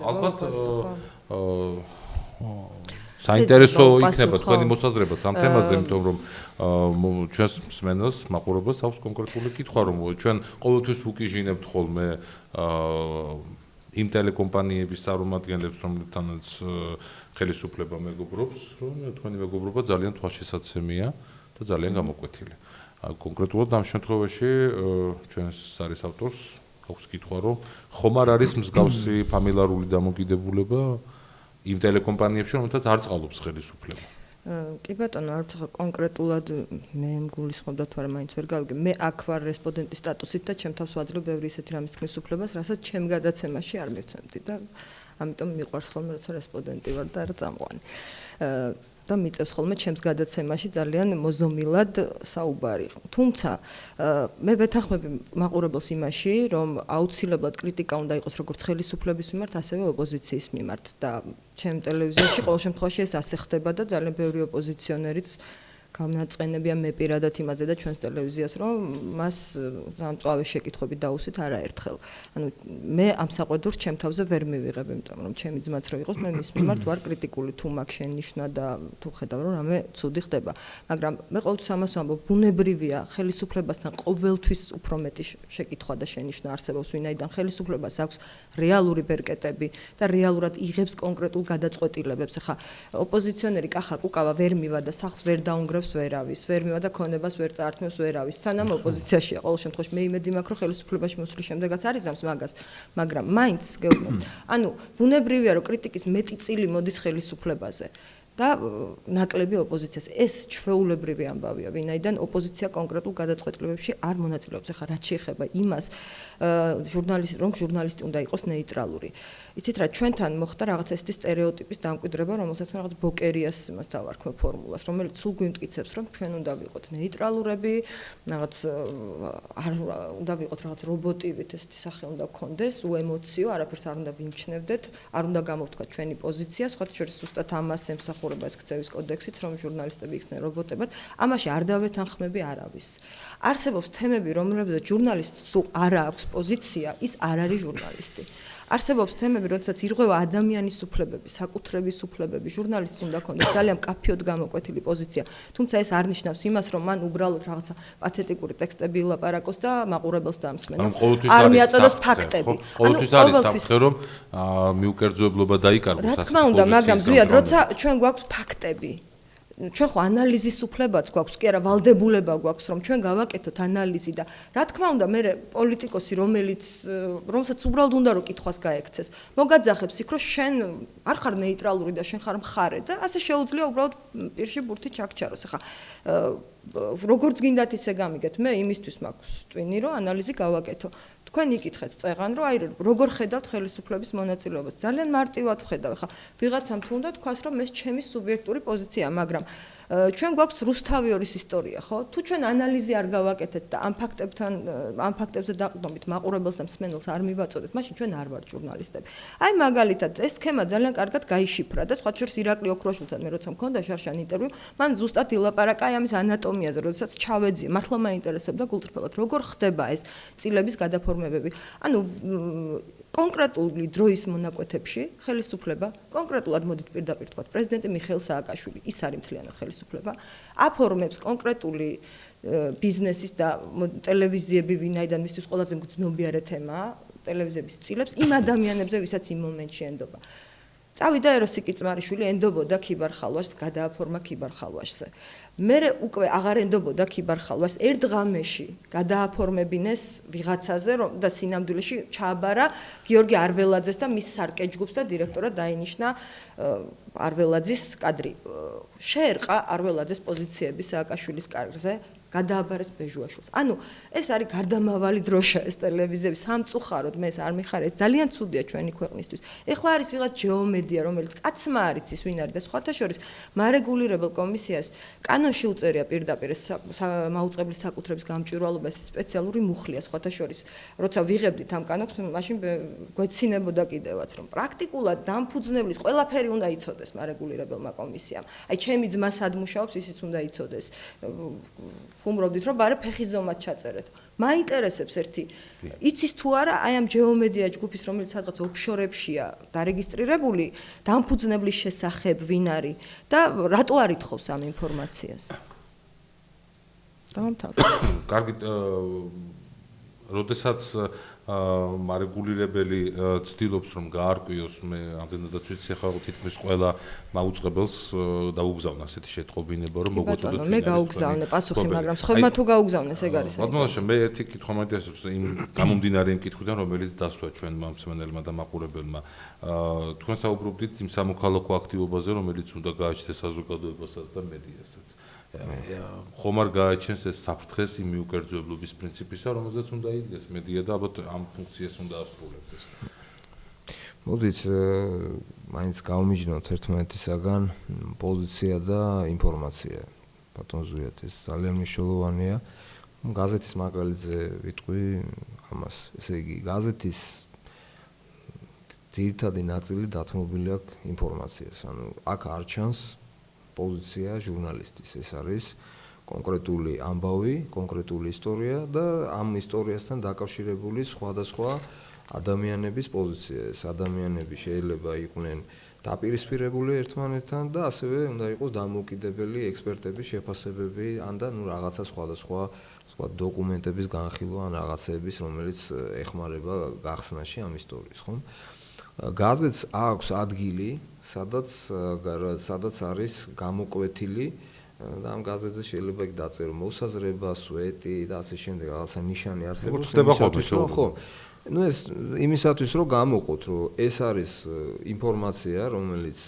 S1: ალბათ საინტერესო იქნება თქვენი მოსაზრებაც ამ თემაზე, იმიტომ რომ ჩვენს მსმენელს მაყურებელს აქვს კონკრეტული კითხვა, რომ ჩვენ ყოველთვის ვუკიჟინებთ ხოლმე იმ ტელეკომპანიების წარმომადგენლებს, რომლებთანაც ხელისუფლება მეგობრობს, რომ თქვენი მეგობრობა ძალიან თვალშესაცემია და ძალიან გამოკვეთილი. კონკრეტულად ამ შემთხვევაში ჩვენს არის ავტორს აქვს კითხვა, რომ ხომ არ არის მსგავსი ფამილიარული დამოკიდებულება იმ ტელეკომპანიებში, რომელთაც არ წყალობს ხელისუფლება.
S2: კი ბატონო, არც კონკრეტულად მე მგულისხმობდა თუ არა მაინც ვერ გავიგე. მე აქ ვარ რესპონდენტის სტატუსით და ჩემ თავს ვაძლევ ბევრი ისეთი რამის თქმის უფლებას, რასაც ჩემ გადაცემაში არ მივცემდი და ამიტომ მიყვარს ხოლმე როცა რესპონდენტი ვარ და არა წამყვანი. და მიწევს ხოლმე ჩემს გადაცემაში ძალიან მოზომილად საუბარი. თუმცა მე ვეთანხმები მაყურებელს იმაში, რომ აუცილებლად კრიტიკა უნდა იყოს როგორც ხელისუფლების მიმართ, ასევე ოპოზიციის მიმართ და ჩემ ტელევიზიაში ყოველ შემთხვევაში ეს ასე ხდება და ძალიან ბევრი ოპოზიციონერიც გამნაწყენებია მე პირადად იმაზე და ჩვენს ტელევიზიას, რომ მას მწვავე შეკითხვები დაუსვით არაერთხელ. ანუ მე ამ საყვედურს ჩემ თავზე ვერ მივიღებ, იმიტომ რომ ჩემი ძმაც რო იყოს, მე მის მიმართ ვარ კრიტიკული, თუ მაგ შენიშნა და თუ ხედავ რომ რამე ცუდი ხდება. მაგრამ მე ყოველთვის ამას ვამბობ, ბუნებრივია ხელისუფლებასთან ყოველთვის უფრო მეტი შეკითხვა და შენიშვნა არსებობს, ვინაიდან ხელისუფლებას აქვს რეალური ბერკეტები და რეალურად იღებს კონკრეტულ გადაწყვეტილებებს. ახლა ოპოზიციონერი კახა კუკავა ვერ მივა და სახლს ვერ დაუნგრევს ვერავის, ვერ მივა და ქონებას ვერ წაართმევს ვერავის. სანამ ოპოზიციაშია, ყოველ შემთხვევაში მე იმედი მაქვს, რომ ხელისუფლებაში მოსვლის შემდეგაც არიზამს მაგას, მაგრამ მაინც გეუბნებთ. ანუ ბუნებრივია, რომ კრიტიკის მეტი წილი მოდის ხელისუფლებაზე. და ნაკლები ოპოზიციას. ეს ჩვეულებრივი ამბავია, ვინაიდან ოპოზიცია კონკრეტულ გადაწყვეტილებებში არ მონაწილეობს. ახლა რაც შეეხება იმას, რომ ჟურნალისტი უნდა იყოს ნეიტრალური. იცით რა, ჩვენთან მოხდა რაღაც ესეთი სტერეოტიპის დამკვიდრება, რომელსაც მე რაღაც ბოკერიას იმას დავარქვე ფორმულას, რომელიც სულ გვიმტკიცებს, რომ ჩვენ უნდა ვიყოთ ნეიტრალურები, რაღაც არ უნდა ვიყოთ რაღაც რობოტივით, ესეთი სახე უნდა გქონდეს, უემოციო, არაფერს არ უნდა ვიმჩნევდეთ, არ უნდა გამოვთქვათ ჩვენი პოზიცია, სხვათა შორის ზუსტად ამას ემსახურება ეს ქცევის კოდექსიც, რომ ჟურნალისტები იქცნენ რობოტებად, ამაში არ დავეთანხმები არავის. არსებობს თემები, რომლებზეც ჟურნალისტს თუ არ აქვს პოზიცია, ის არ არის ჟურნალისტი. არსებობს თემები, როდესაც ირღვევა ადამიანის უფლებები, საკუთრების უფლებები, ჟურნალისტს უნდა ქონდეს ძალიან კაფიოდ გამოკვეთილი პოზიცია, თუმცა ეს არ ნიშნავს იმას, რომ მან უბრალოდ რაღაცა პათეტიკური ტექსტები ილაპარაკოს და მაყურებელს დაამსმენოს. არ მიაწოდოს ფაქტები.
S1: ყოველთვის არის საფრთხე, რომ მიუკერძოებლობა დაიკარგოს.
S2: რა თქმა უნდა, მაგრამ ზვიად, როცა ჩვენ გვაქვს ფაქტები, ჩვენ ხო ანალიზის უფლებაც გვაქვს, კი არა, ვალდებულება გვაქვს, რომ ჩვენ გავაკეთოთ ანალიზი და რა თქმა უნდა, მე პოლიტიკოსი, რომელსაც უბრალოდ უნდა რომ კითხვას გაექცეს, მოგაძახებს იქ, რომ შენ არ ხარ ნეიტრალური და შენ ხარ მხარე და ასე შეუძლია უბრალოდ პირში ბურთი ჩაქჩაროს. ახლა როგორც გინდათ ისე გამიგეთ, მე იმისთვის მაქვს ტვინი, რომ ანალიზი გავაკეთო. თქვენ იკითხეთ წეღან, რომ აი როგორ ხედავთ ხელისუფლების მონაწილეობას. ძალიან მარტივად ვხედავ. ახლა ვიღაცამ თუ უნდა თქვას, რომ ეს ჩემი სუბიექტური პოზიცია, მაგრამ ჩვენ გვაქვს რუსთავიორის ისტორია, ხო? თუ ჩვენ ანალიზი არ გავაკეთეთ და ამ ფაქტებზე დაყრდნობით მაყურებელს და მსმენელს არ მივაწოდეთ, მაშინ ჩვენ არ ვართ ჟურნალისტები. აი მაგალითად, ეს სქემა ძალიან კარგად გაიშიფრა და სხვა შორის ირაკლი ოქროშვილთან მე როცა მქონდა შარშან ინტერვიუ, მან ზუსტად ილაპარაკა აი ამის ანატომიაზე, როდესაც ჩავეძიე, მართლა მაინტერესებდა გულწრფელად, როგორ ხდება ეს წილების გადაფორმებები. ანუ კონკრეტული დროის მონაკვეთებში ხელისუფლება, კონკრეტულად მოდით პირდაპირ თქვა, პრეზიდენტი მიხეილ სააკაშვილი, ის არის მთლიანად ხელისუფლება, აფორმებს კონკრეტული ბიზნესის და ტელევიზიები, ვინაიდან მისთვის ყველაზე მგრძნობიარე თემაა, ტელევიზიების წილებს იმ ადამიანებზე, ვისაც იმ მომენტში ენდობა. წავიდა ეროსიკი წმარიშვილი, ენდობოდა ქიბარხალვაშს, გადააფორმა ქიბარხალვაშზე. მე უკვე აღარ ენდობოდა ქიბარხალვას ერთ ღამეში გადააფორმებინეს ვიღაცაზე და სინამდვილეში ჩააბარა გიორგი არველაძეს და მის სარკეჯგუფს და დირექტორად დაინიშნა არველაძის კადრი. შეერყა არველაძეს პოზიციები სააკაშვილის კარზე, გადააბარეს ბეჟუაშვილს. ანუ ეს არის გარდამავალი დროშა ეს ტელევიზიები, სამწუხაროდ მე ეს არ მიხარია, ეს ძალიან ცუდია ჩვენი ქვეყნისთვის. ეხლა არის ვიღაც ჯეომედია, რომელიც კაცმა არ იცის ვინ არის და სხვათა შორის მარეგულირებელ კომისიას კანონში უწერია პირდაპირ მაუწყებლის საკუთრების გამჭვირვალობა, ეს სპეციალური მუხლია სხვათა შორის. როცა ვიღებდით ამ კანონს, მაშინ გვეცინებოდა კიდევაც, რომ პრაქტიკულად დამფუძნებლის ყველაფერი უნდა იცოდეს მარეგულირებელმა კომისიამ. აი ჩემი ძმა სად მუშაობს, ისიც უნდა იცოდეს. ხუმრობდით, რომ ბარე ფეხის ზომად ჩაწერეთ. მაინტერესებს ერთი, იცის თუ არა აი ამ ჯეომედია ჯგუფის, რომელიც სადღაც ოფშორებშია დარეგისტრირებული, დამფუძნებლის შესახებ ვინ არის და რატო არ ითხოვს ამ ინფორმაციას? დავამთავრე.
S1: კარგით, როდესაც მარეგულირებელი ცდილობს რომ გაარკვიოს, მე ამდენადაც ვიცი, ახლა თითქმის ყველა მაუწყებელს დაუგზავნა ასეთი შეტყობინება, რომ მოგვაწოდოთ.
S2: მე გაუგზავნე პასუხი, მაგრამ სხვებმა თუ გაუგზავნეს, ეგ არის.
S1: ბატონო, მე ერთი კითხვა მაინტერესებს იმ გამომდინარე იმ კითხვიდან, რომელიც დასვა ჩვენმა მსმენელმა და მაყურებელმა. თქვენ საუბრობდით იმ სამოქალაქო აქტივობაზე, რომელიც უნდა გააჩნდეს საზოგადოებასაც და მედიასაც. ხომ არ გააჩენს ეს საფრთხეს იმ მიუკერძოებლობის პრინციპისა, რომელზეც უნდა იდგეს მედია და ალბათ ამ ფუნქციას უნდა ასრულებდეს.
S3: მოდით მაინც გავმიჯნოთ ერთმანეთისაგან პოზიცია და ინფორმაცია. ბატონ ზვიად, ეს ძალიან მნიშვნელოვანია. გაზეთის მაგალითზე ვიტყვი ამას. ესე იგი, გაზეთის ძირითადი ნაწილი დათმობილი აქვს ინფორმაციას. ანუ აქ არ ჩანს პოზიცია ჟურნალისტის. ეს არის კონკრეტული ამბავი, კონკრეტული ისტორია და ამ ისტორიასთან დაკავშირებული სხვადასხვა ადამიანების პოზიცია. ეს ადამიანები შეიძლება იყვნენ დაპირისპირებული ერთმანეთთან და ასევე უნდა იყოს დამოუკიდებელი ექსპერტების შეფასებები ან და რაღაცა სხვადასხვა დოკუმენტების განხილვა ან რაღაცების, რომელიც ეხმარება გახსნაში ამ ისტორიის, ხო? გაზეთს აქვს ადგილი, სადაც არის გამოკვეთილი და ამ გაზეთზე შეიძლება იქ დაწერო მოსაზრება, სვეტი და ასე შემდეგ, რაღაცა ნიშანი არსებობს. ხო. Ну ეს იმისათვის რომ გამოყოთ, რომ ეს არის ინფორმაცია, რომელიც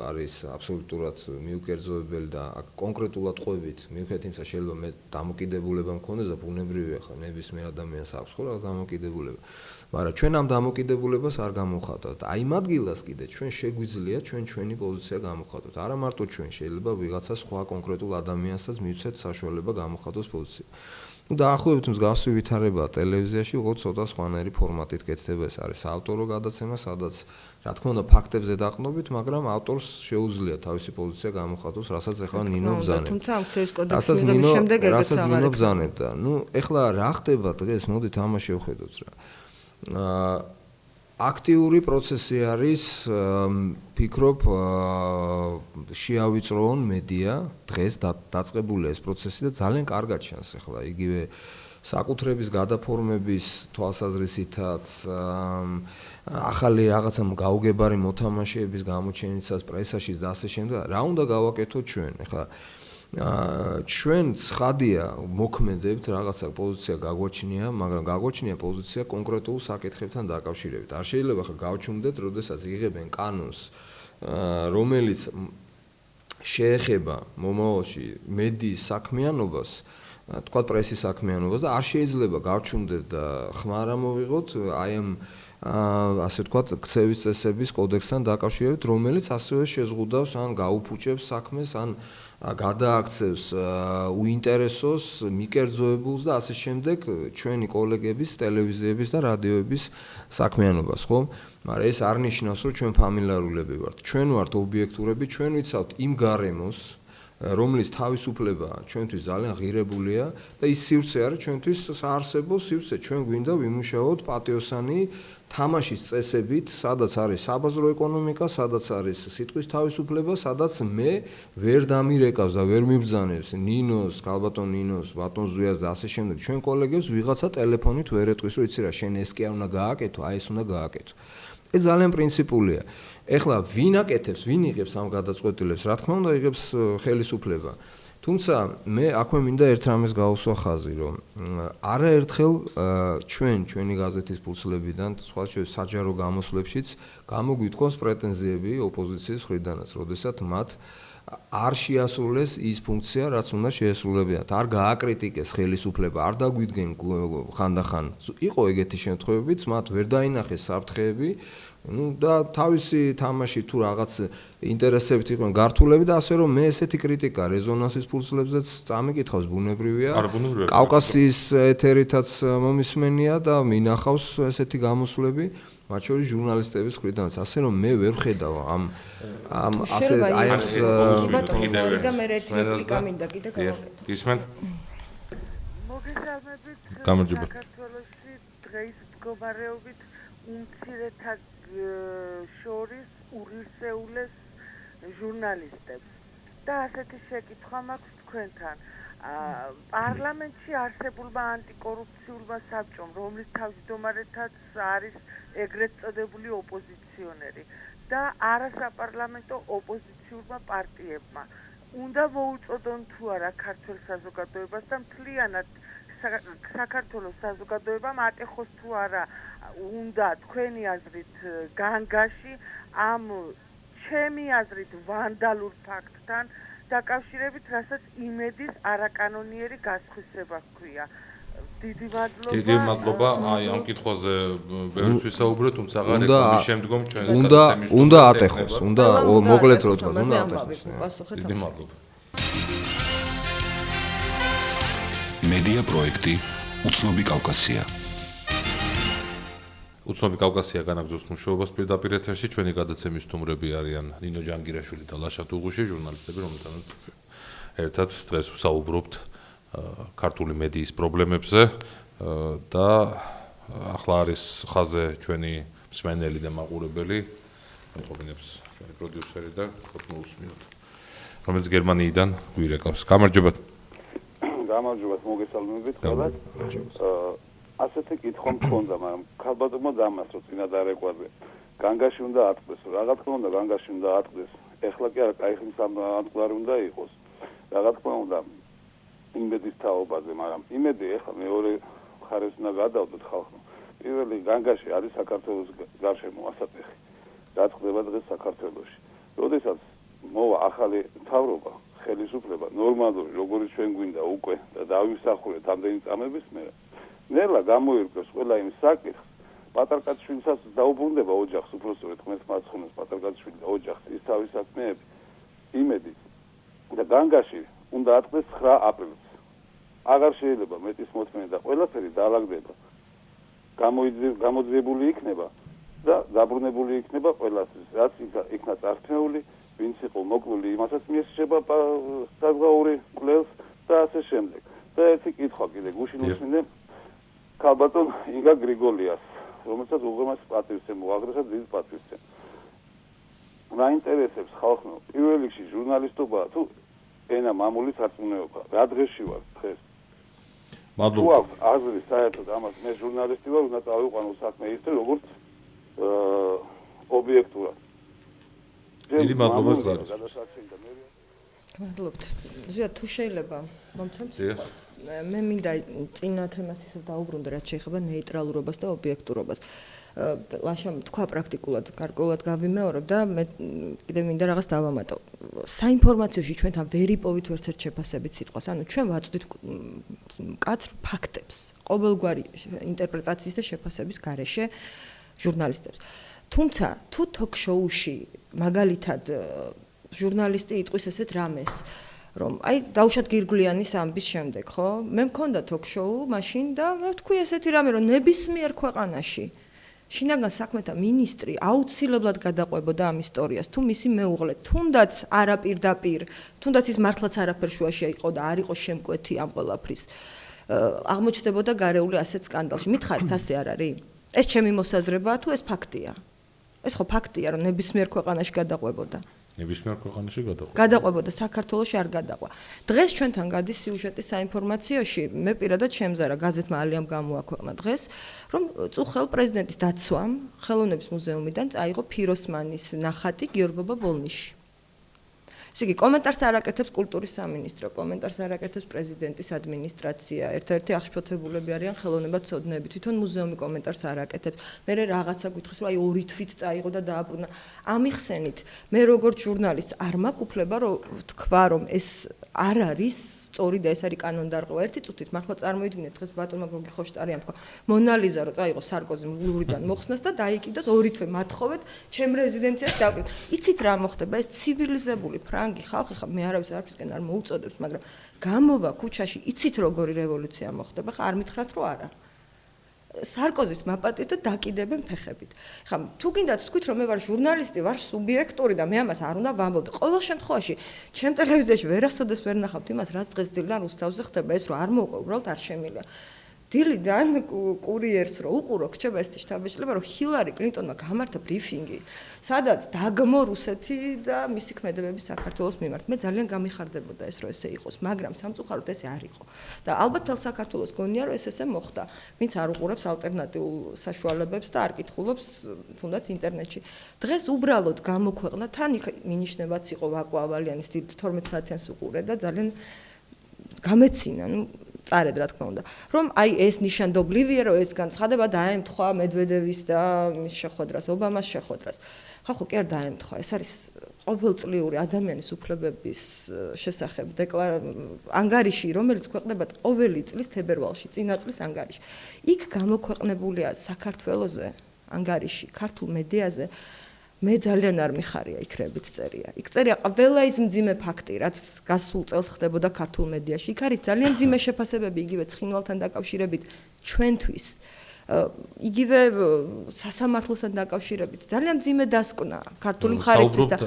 S3: არის აბსოლუტურად მიუკერძოებელი და კონკრეტულად ყვებით, მიუხედავად იმისა, შეიძლება მე დამოკიდებულება მქონდეს და ბუნებრივია ხა, ნებისმიერ ადამიანს აქვს ხო რაღაც დამოკიდებულება. მაგრამ ჩვენ ამ დამოკიდებულებას არ გამოვხატავთ. აი იმ ადგილას კიდე ჩვენ შეგვიძლია ჩვენი პოზიცია გამოვხატოთ. არა მარტო ჩვენ, შეიძლება ვიღაცა სხვა კონკრეტულ ადამიანსაც მივცეთ საშუალება გამოვხატოს პოზიცია. Ну დაახლოებით მსგავსი ვითარება ტელევიზიაში უკვე ცოტა სხვანაირი ფორმატით კეთდება, ეს არის ავტორო გადაცემა, სადაც რა თქმა უნდა ფაქტებზე დაყრდნობით, მაგრამ ავტორს შეუძლია თავისი პოზიცია გამოვხატოს, რასაც ახლა ნინო ბზანებს.
S2: თუმცა ამ ქცევის კოდექსის მიღების შემდეგ ეგეც აღარ
S3: ბზანებდა. Ну ეხლა რა ხდება დღეს, მოდით ამას შევხედოთ რა. აქტიური პროცესი არის, ფიქრობ, შეავიწროონ მედია, დღეს დაწყებულია ეს პროცესი და ძალიან კარგად ჩანს ახლა იგივე საკუთრების გადაფორმების თვალსაზრისითაც, ახალი რაღაცა გაუგებარი მოთამაშეების გამოჩენითაც პრესაშიც და ასე შემდეგ, რა უნდა გავაკეთოთ ჩვენ? ახლა ჩვენ ცხადია მოქმედებთ რაღაცა პოზიცია გაგვაჩნია, მაგრამ გაგვაჩნია პოზიცია კონკრეტულ საკითხებთან დაკავშირებით. არ შეიძლება ხა გავჩუმდეთ, როდესაც იღებენ კანონს, რომელიც შეეხება მომავალში მედიის საქმიანობას, თქვა პრესის საქმიანობას და არ შეიძლება გავჩუმდეთ და ხმა არ მოვიღოთ აი ამ ასე ვთქვათ, ქცევის წესების კოდექსთან დაკავშირებით, რომელიც ასევე შეზღუდავს ან გაუფუჭებს საქმეს, ან გადააქცევს უინტერესოს, მიკერძოებულს და ასე შემდეგ ჩვენი კოლეგების, ტელევიზიების და რადიოების საქმიანობას, ხო? მაგრამ ეს არ ნიშნავს, რომ ჩვენ ფამილიარულები ვართ. ჩვენ ვართ ობიექტურები, ჩვენ ვიცავთ იმ გარემოს, რომლის თავისუფლება ჩვენთვის ძალიან ღირებულია და ის სივრცე არის ჩვენთვის საარსებო სივრცე. ჩვენ გვინდა ვიმუშაოთ პატიოსანი თამაშის წესებით, სადაც არის საბაზრო ეკონომიკა, სადაც არის სიტყვის თავისუფლება, სადაც მე ვერ დამირეკავს და ვერ მიბრძანებს ნინოს, ქალბატონ ნინოს, ბატონ ზვიას და ასე შემდეგ ჩვენ კოლეგებს ვიღაცა ტელეფონით ვერ ეტყვის, რომ იცი რა, შენ ეს კი არ უნდა გააკეთო, აი ეს უნდა გააკეთო. ეს ძალიან პრინციპულია. ეხლა ვინ აკეთებს, ვინ იღებს ამ გადაწყვეტილებს, რა თქმა უნდა იღებს ხელისუფლება. თუმცა მე აქვე მინდა ერთ რამეს გაუსვა ხაზი, რომ არაერთხელ ჩვენი გაზეთის ფურცლებიდან, სხვა საჯარო გამოსვლებშიც გამოგვიტყოს პრეტენზიები ოპოზიციის მხრიდანაც, როდესაც მათ არ შეასრულეს ის ფუნქცია, რაც უნდა შეესრულებინათ. არ გააკრიტიკეს ხელისუფლება, არ დაგვიდგენ ხანდახან. იყო ეგეთი შემთხვევებიც, მათ ვერ დაინახეს საფრთხეები, ну და თავისი თამაში თუ რაღაც ინტერესებით იყვნენ გართულები და ასე რომ მე ესეთი კრიტიკა რეზონანსის ფურცლებზეც წამიკითხავს ბუნებრივია. კავკასიის ეთერითაც მომისმენია და მინახავს ესეთი გამოსვლები, მათ შორის ჟურნალისტების მხრიდანაც. ასე რომ მე ვერ ხედავ ამ ასე აი ამ
S2: და მე ერთი რეპლიკა მინდა კიდე გავაკეთო.
S1: ისმენ
S6: მოგესალმებით.
S1: გამარჯობა.
S6: საქართველოში დღეს მდგომარეობით უმცირეთა შორის ურისეულეს ჟურნალისტებს და ასეთი შეკითხვა მაქვს თქვენთან. პარლამენტში არსებულმა ანტიკორუფციულმა საბჭომ, რომლის თავმჯდომარეთაც არის ეგრეთ წოდებული ოპოზიციონერი და არასაპარლამენტო ოპოზიციურმა პარტიებმა, უნდა მოუწოდონ თუ არა ქართულ საზოგადოებას და მთლიანად საქართველოს საზოგადოებამ ატეხოს თუ არა უნდა თქვენი აზრით განგაში ამ ჩემი აზრით ვანდალურ ფაქტთან დაკავშირებით, რასაც იმედის არაკანონიერი გასხვისება ჰქვია.
S1: დიდი მადლობა. აი ამ კითხვაზე ბევრს ვისაუბრე, თუმცა
S3: უნდა
S1: შემდგომ ჩვენს
S3: უნდა ატეხოს, უნდა მოკლედ რო თქვა, უნდა ატეხოს.
S1: დიდი მადლობა.
S7: მედია პროექტი უცნობი კავკასია.
S1: უცნობი კავკასია განაგრძობს მუშაობას პირდაპირ ეთერში. ჩვენი გადაცემის სტუმრები არიან ნინო ჯანგირაშვილი და ლაშა ტუღუში, ჟურნალისტები, რომელთანაც ერთად დღეს ვსაუბრობთ ქართული მედიის პრობლემებზე და ახლა არის ხაზე ჩვენი მსმენელი და მაყურებელი, მოგონებს ჩვენი პროდიუსერი და მოусმინოთ, რომელიც გერმანიიდან გვირეკავს. გამარჯობა.
S8: გამარჯობა, მოგესალმებით ყველას. ასეთი კითხვა მქონდა, მაგრამ ქალბატონმა დამასწრო წინა დარეკვაზე. განგაში უნდა ატყდეს, რა თქმა უნდა, განგაში უნდა ატყდეს. ეხლა კი არა, კაი ხმის ამწყდარი უნდა იყოს. რა თქმა უნდა, იმედის თაობაზე, მაგრამ იმედი ეხლა მეორე მხარეს უნდა გადავდოთ ხალხო. პირველი განგაში არის საქართველოს გარშემო ასატეხი. რა ხდება დღეს საქართველოში. როდესაც მოვა ახალი მთავრობა, ხელისუფლება, ნორმალური, როგორც ჩვენ გვინდა უკვე და დავისახურეთ ამდენი წამების მერე. ნელა გამოირკვევს ყველა იმ საკითხს, პატარკაცშვილსაც დაუბრუნდება ოჯახს, უბრალოდ ღმერთმარცხნევს პატარკაცშვილი და ოჯახს ის თავის საქმეები. იმედი და განგაში უნდა ატყდეს 9 აპრილს. აღარ შეიძლება მეტის მოთმენა და ყველაფერი დაალაგდება. გამოძიებული იქნება და დაბრუნებული იქნება ყველასთვის, რაც იქნა წარქმეული, ვინც იყო მოკლული, იმასაც მიესწრება საზღვაური კვლევს და ასე შემდეგ. და ერთი კითხვა კიდე გუშინ უსმინე ქალბატონ ინგა გრიგოლიას, რომელსაც უღრმეს პატივს მოაგრესა დიდ პატივს. მაინტერესებს ხალხო, პირველ რიგში ჟურნალისტობა თუ ენა მამული სარწმუნოება. რა დღეში ვარ დღეს?
S1: მადლობა.
S8: აზრი საერთოდ ამას მე ჟურნალისტი ვარ, უნდა წავიყვანო საქმე ისე როგორც ობიექტურად.
S1: დიდი მადლობა ზარს.
S2: მადლობთ. ზუსტად თუ შეიძლება მომცემთ სიტყვას. მე მინდა წინა თემას ისე დაუბრუნდე, რაც შეეხება ნეიტრალურობას და ობიექტურობას. ლაშამ თქვა პრაქტიკულად, გარკვეულად გავიმეორებ და მე კიდე მინდა რაღაც დავამატო. საინფორმაციოში ჩვენთან ვერ იპოვით ვერცერთ შეფასებით სიტყვას. ანუ ჩვენ ვაწვდით მკაცრ ფაქტებს, ყოველგვარი ინტერპრეტაციის და შეფასების გარეშე ჟურნალისტებს. თუმცა თუ ток-შოუში მაგალითად ჟურნალისტი იტყვის ესეთ რამეს, რომ აი დავუშვათ გირგვლიანის ამბის შემდეგ, ხო? მე მქონდა ток-შოუ მაშინ და მე ვთქვი ესეთი რამე, რომ ნებისმიერ ქვეყანაში შინაგან საქმეთა მინისტრი აუცილებლად გადაყვებოდა ამ ისტორიას, თუ მისი მეუღლე, თუნდაც არაპირდაპირ, თუნდაც ის მართლაც არაფერ შუაში იყო და არ იყო შემკვეთი ამ ყველაფრის, აღმოჩნდებოდა გარეული ასეთ სკანდალში. მითხარით, ასე არ არის? ეს ჩემი მოსაზრებაა თუ ეს ფაქტია? ეს ხო ფაქტია, რომ ნებისმიერ ქვეყანაში გადაყვებოდა.
S1: ნებისმიერ ქვეყანაში
S2: გადაყვებოდა, საქართველოში არ გადაყვა. დღეს ჩვენთან გადის სიუჟეტი საინფორმაციოში, მე პირადად შემზარა გაზეთმა ალიამ გამოაქვეყნა დღეს, რომ წუხელ პრეზიდენტის დაცვამ ხელოვნების მუზეუმიდან წაიღო ფიროსმანის ნახატი გიორგობა ბოლნიში. ესე იგი, კომენტარს არ აკეთებს კულტურის სამინისტრო, კომენტარს არ აკეთებს პრეზიდენტის ადმინისტრაცია, ერთ-ერთი აღშფოთებულები არიან ხელოვნებაცოდნეები, თვითონ მუზეუმი კომენტარს არ აკეთებს. მე რაღაცა გითხრას, რომ აი 2 თვით წაიღო და დააბრუნა. ამიხსენით, მე როგორც ჟურნალისტ არ მაქვს უფლება რომ თქვა, რომ ეს არ არის სწორი და ეს არის კანონდარღვევა. ერთი წუთით მართლა წარმოიდგინეთ დღეს ბატონმა გოგი ხოშტარიამ თქვა, მონალიზა რო წაიღო სარკოზიმ ლურიდან მოხსნას და დაიკიდოს 2 თვე მათხოვეთ ჩემ რეზიდენციაში დავკიდე. იცით რა მოხდება? ეს ცივილიზებული ფრანგი ხალხი ხა მე არავისკენ არ მოუწოდებს, მაგრამ გამოვა ქუჩაში, იცით როგორი რევოლუცია მოხდება? ხა არ მითხრათ რომ არა. სარკოზის მაპატით და დაკიდებენ ფეხებით. ხა თუ გინდათ თქვით რომ მე ვარ ჟურნალისტი, ვარ სუბიექტური და მე ამას არ უნდა ვამბობ. ყოველ შემთხვევაში ჩემ ტელევიზიაში ვერასოდეს ვერ ნახავთ იმას, რაც დღეს დილიდან რუსთავზე ხდება, ეს რომ არ მოუყვე, უბრალოდ არ შემილია. დილიდან კურიერს რო უყურო, რჩება ეს შტაბ-ბიჭლება, რომ ჰილარი კლინტონმა გამართა ბრიფინგი, სადაც დაგმო რუსეთი და მისი ქმედებები საქართველოს მიმართ. მე ძალიან გამიხარდებოდა ეს, რომ ესე იყოს, მაგრამ სამწუხაროდ ესე არ იყო. და ალბათ თელ საქართველოს გონია, რომ ესე მოხდა. ვინც არ უყურებს ალტერნატიულ საშუალებებს და არ კითხულობს თუნდაც ინტერნეტში. დღეს უბრალოდ გამოქვეყნა, თან მინიშნებაც იყო ვაკო ავალიანის 12 საათიანს უყურე და ძალიან გამეცინა, წარედ რა თქმა უნდა, რომ აი ეს ნიშანდობლივია, რომ ეს განცხადება დაემთხვა მედვედევის და მის შეხვედრას, ობამას შეხვედრას. ხალხო კი არ დაემთხვა, ეს არის ყოველწლიური ადამიანის უფლებების შესახებ ანგარიში, რომელიც ქვეყნდება ყოველი წლის თებერვალში, წინა წლის ანგარიში. იქ გამოქვეყნებულია საქართველოზე ანგარიში, ქართულ მედიაზე მე ძალიან არ მიხარია იქრებით წერია. იქ წერია ყველა ის მძიმე ფაქტი, რაც გასულ წელს ხდებოდა ქართულ მედიაში. იქ არის ძალიან მძიმე შეფასებები იგივე ცხინვალთან დაკავშირებით ჩვენთვის. იგივე სასამართლოსთან დაკავშირებით ძალიან მძიმე დასკვნა ქართული მხარისთვის და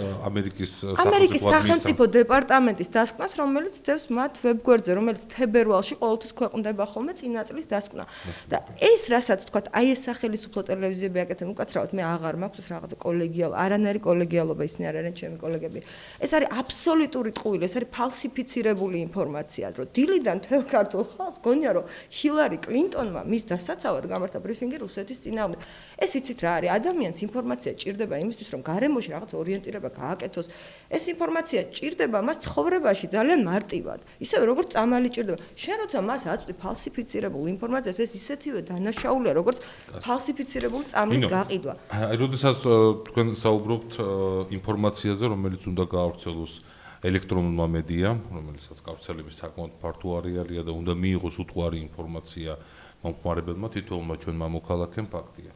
S2: ამერიკის სახელმწიფო დეპარტამენტის დასკვნას, რომელიც დევს მათ ვებგვერდზე, რომელიც თებერვალში ყოველთვის ქვეყნდება ხოლმე წინა წლის დასკვნა. და ეს რასაც თქვათ, აი ეს სახელმწიფო ტელევიზიები აკეთებენ, უკაცრავად მე აღარ მაქვს რაღაცა კოლეგიალობა, არანაირი კოლეგიალობა, ისინი არ არიან ჩემი კოლეგები. ეს არის აბსოლუტური ტყუილი, ეს არის ფალსიფიცირებული ინფორმაცია, რომ დილიდან თელ ქართულ ხალხს გონია, რომ ჰილარი კლინტონმა მის დასაცავად გამართა ბრიფინგი რუსეთის წინააღმდეგ. ეს იცით რა არის? ადამიანს ინფორმაცია ჭირდება იმისთვის, რომ გარემოში რაღაც ორიენტირება გააკეთოს. ეს ინფორმაცია ჭირდება მას ცხოვრებაში ძალიან მარტივად. ისევე როგორც წამალი ჭირდება. შენ როცა მას აწვდი ფალსიფიცირებულ ინფორმაციას, ეს ისეთივე დანაშაულია, როგორც ფალსიფიცირებული წამლის გაყიდვა.
S1: აი, როდესაც თქვენ საუბრობთ ინფორმაციაზე, რომელიც უნდა გაავრცელოს ელექტრონულმა მედიამ, რომელსაც გავრცელების საკმაოდ ფართო არეალია და უნდა მიიღოს უტყუარი ინფორმაცია მომხმარებელმა, თითოეულმა ჩვენმა მოქალაქემ ფაქტია.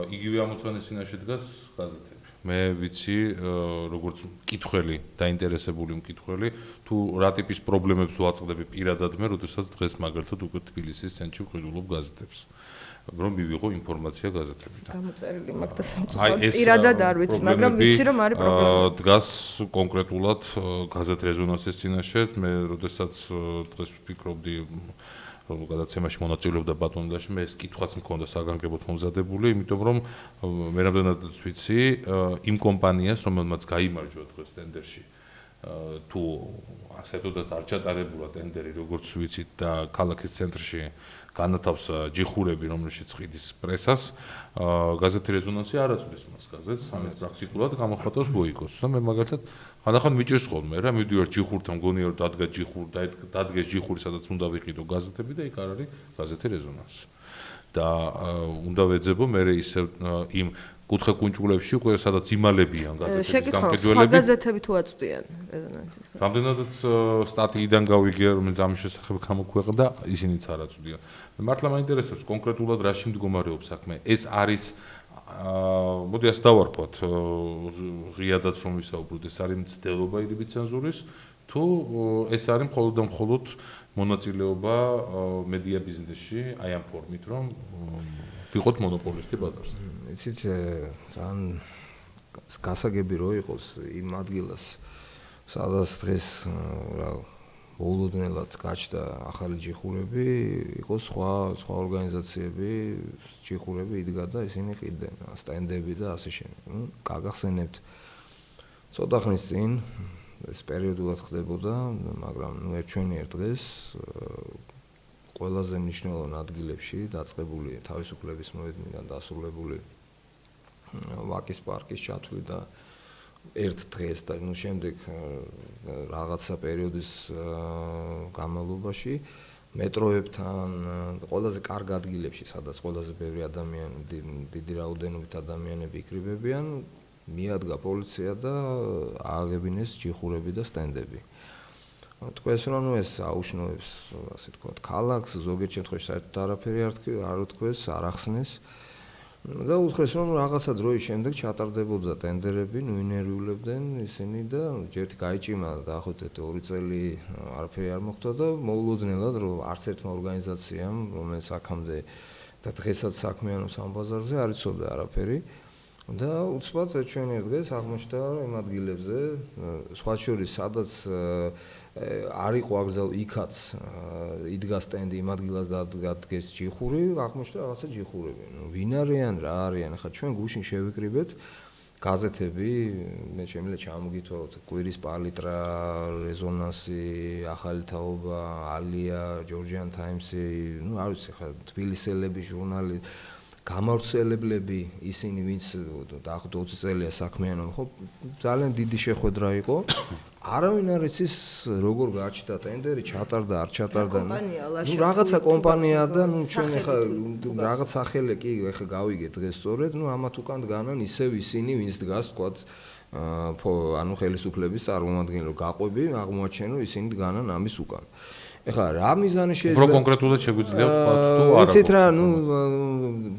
S1: იგივე ამოცანის წინაშე დგას გაზეთები. მე ვიცი, როგორც მკითხველი, დაინტერესებული მკითხველი, თუ რა ტიპის პრობლემებს ვაწყდები პირადად მე, როდესაც დღეს მაგალითად უკვე თბილისის ცენტრში ვყიდულობ გაზეთებს. რომ მივიღო ინფორმაცია გაზეთებიდან.
S2: გამოწერილი მაქვს და სამწუხაროდ პირადად არ ვიცი, მაგრამ ვიცი რომ არის პრობლემა.
S1: დგას კონკრეტულად გაზეთ რეზონანსის წინაშე, მე როდესაც დღეს ვფიქრობდი გადაცემაში მონაწილეობდა ბატონ დაში, მე ეს კითხვაც მქონდა საგანგებოდ მომზადებული, იმიტომ რომ მე რამდენადაც ვიცი, იმ კომპანიას, რომელმაც გაიმარჯვა დღეს ტენდერში, თუ ასეთოდაც არ ჩატარებულა ტენდერი, როგორც ვიცით და ქალაქის ცენტრში განათავს ჯიხურები, რომელშიც ყიდის პრესას, გაზეთი რეზონანსი არ აწვდის მას გაზეთს, ამით პრაქტიკულად გამოხატავს ბოიკოტს. და მე მაგალითად ხანდახან მიჭირს ხოლმე რა, მივდივარ ჯიხურთან, მგონია რომ დადგეს ჯიხური, სადაც უნდა ვიყიდო გაზეთები და იქ არ არის გაზეთი რეზონანსი. და უნდა ვეძებო მე ისე იმ კუთხე კუნჭულებში უკვე სადაც იმალებიან გაზეთების გამყიდველები.
S2: გაზეთები თუ აწვდიან რეზონანსის.
S1: რამდენადაც სტატიიდან გავიგე, რომელიც ამის შესახებ გამოქვეყნდა, ისინიც არ აწვდიან. მართლა მაინტერესებს კონკრეტულად რაში მდგომარეობს საქმე. ეს არის მოდი ასე დავარქვათ, ღიადაც რომ ვისაუბროთ, ეს არის მცდელობა იგივე ცენზურის, თუ ეს არის მხოლოდ და მხოლოდ მონაწილეობა მედია ბიზნესში, აი ამ ფორმით, რომ ვიყოთ მონოპოლისტი ბაზარზე.
S3: იცით, ძალიან გასაგები რო იყოს იმ ადგილას, სადაც დღეს რა მოულოდნელად გაჩნდა ახალი ჯიხურები, იყო სხვა ორგანიზაციები, ჯიხურები იდგა და ისინი ყიდნენ სტენდები და ასე შემდეგ. გაგახსენებთ ცოტა ხნის წინ ეს პერიოდულად ხდებოდა, მაგრამ ჩვენიერ დღეს ყველაზე მნიშვნელოვან ადგილებში დაწყებული თავისუფლების მოედნიდან დასრულებული ვაკის პარკის ჩათვლიდა ერთ დღეს და შემდეგ რაღაცა პერიოდის განმავლობაში მეტროებთან ყველაზე კარგ ადგილებში, სადაც ყველაზე ბევრი ადამიანი, დიდი რაოდენობით ადამიანები იკრიბებიან, მიადგა პოლიცია და ააგებინეს ჯიხურები და სტენდები. თქვენს რომ ეს აუშნოებს, ასე ვთქვათ, ქალაქს, ზოგიერთ შემთხვევაში საერთოდ არაფერი არ უთქვეს, არ ახსნეს. და უთქვეს რომ რაღაცა დროის შემდეგ ჩატარდებოდა ტენდერები, ინერვიულებდნენ ისინი და ჯერტი გაიჭიმა დაახლოებით 2 წელი არაფერი არ მოხდა და მოულოდნელად რომ არც ერთმა ორგანიზაციამ, რომელიც აქამდე და დღესაც საქმიანობს ამ ბაზარზე, არ იცოდა არაფერი. და უცბად ჩვენი დღეს აღმოჩნდა იმ ადგილებზე, სხვა შორის სადაც არ იყო აკრძალული იქაც იდგა სტენდი იმ ადგილას დადგეს ჯიხური, აღმოჩნდა რაღაცა ჯიხურები. ვინ არიან, რა არიან? ახლა ჩვენ გუშინ შევიკრიბეთ გაზეთები, მე შემიძლია ჩამოგითვალოთ კვირის პალიტრა, რეზონანსი, ახალი თაობა, ალია, ჯორჯიან ტაიმსი, ნუ არ ვიცი ხა თბილისელები ჟურნალი გამავრცელებლები ისინი ვინც დაახლოებით 20 წელია საქმიანობენ, ხო ძალიან დიდი შეხვედრა იყო. არავინ არ იცის როგორ გაჩნდა ტენდერი, ჩატარდა, არ ჩატარდა. ნუ რაღაცა კომპანია და ნუ ჩვენ ახლა რაღაც სახელი კი ახლა გავიგეთ დღეს სწორედ, ნუ ამათ უკან დგანან ისევ ისინი ვინც დგას, თქვათ ანუ ხელისუფლების წარმომადგენელი რომ გაყვები აღმოაჩენ რომ ისინი დგანან ამის უკან. ეხლა რა მიზანი შეიძლება
S1: უფრო კონკრეტულად შეგვიძლია ვთქვათ თუ არა.
S3: ვიცით რა,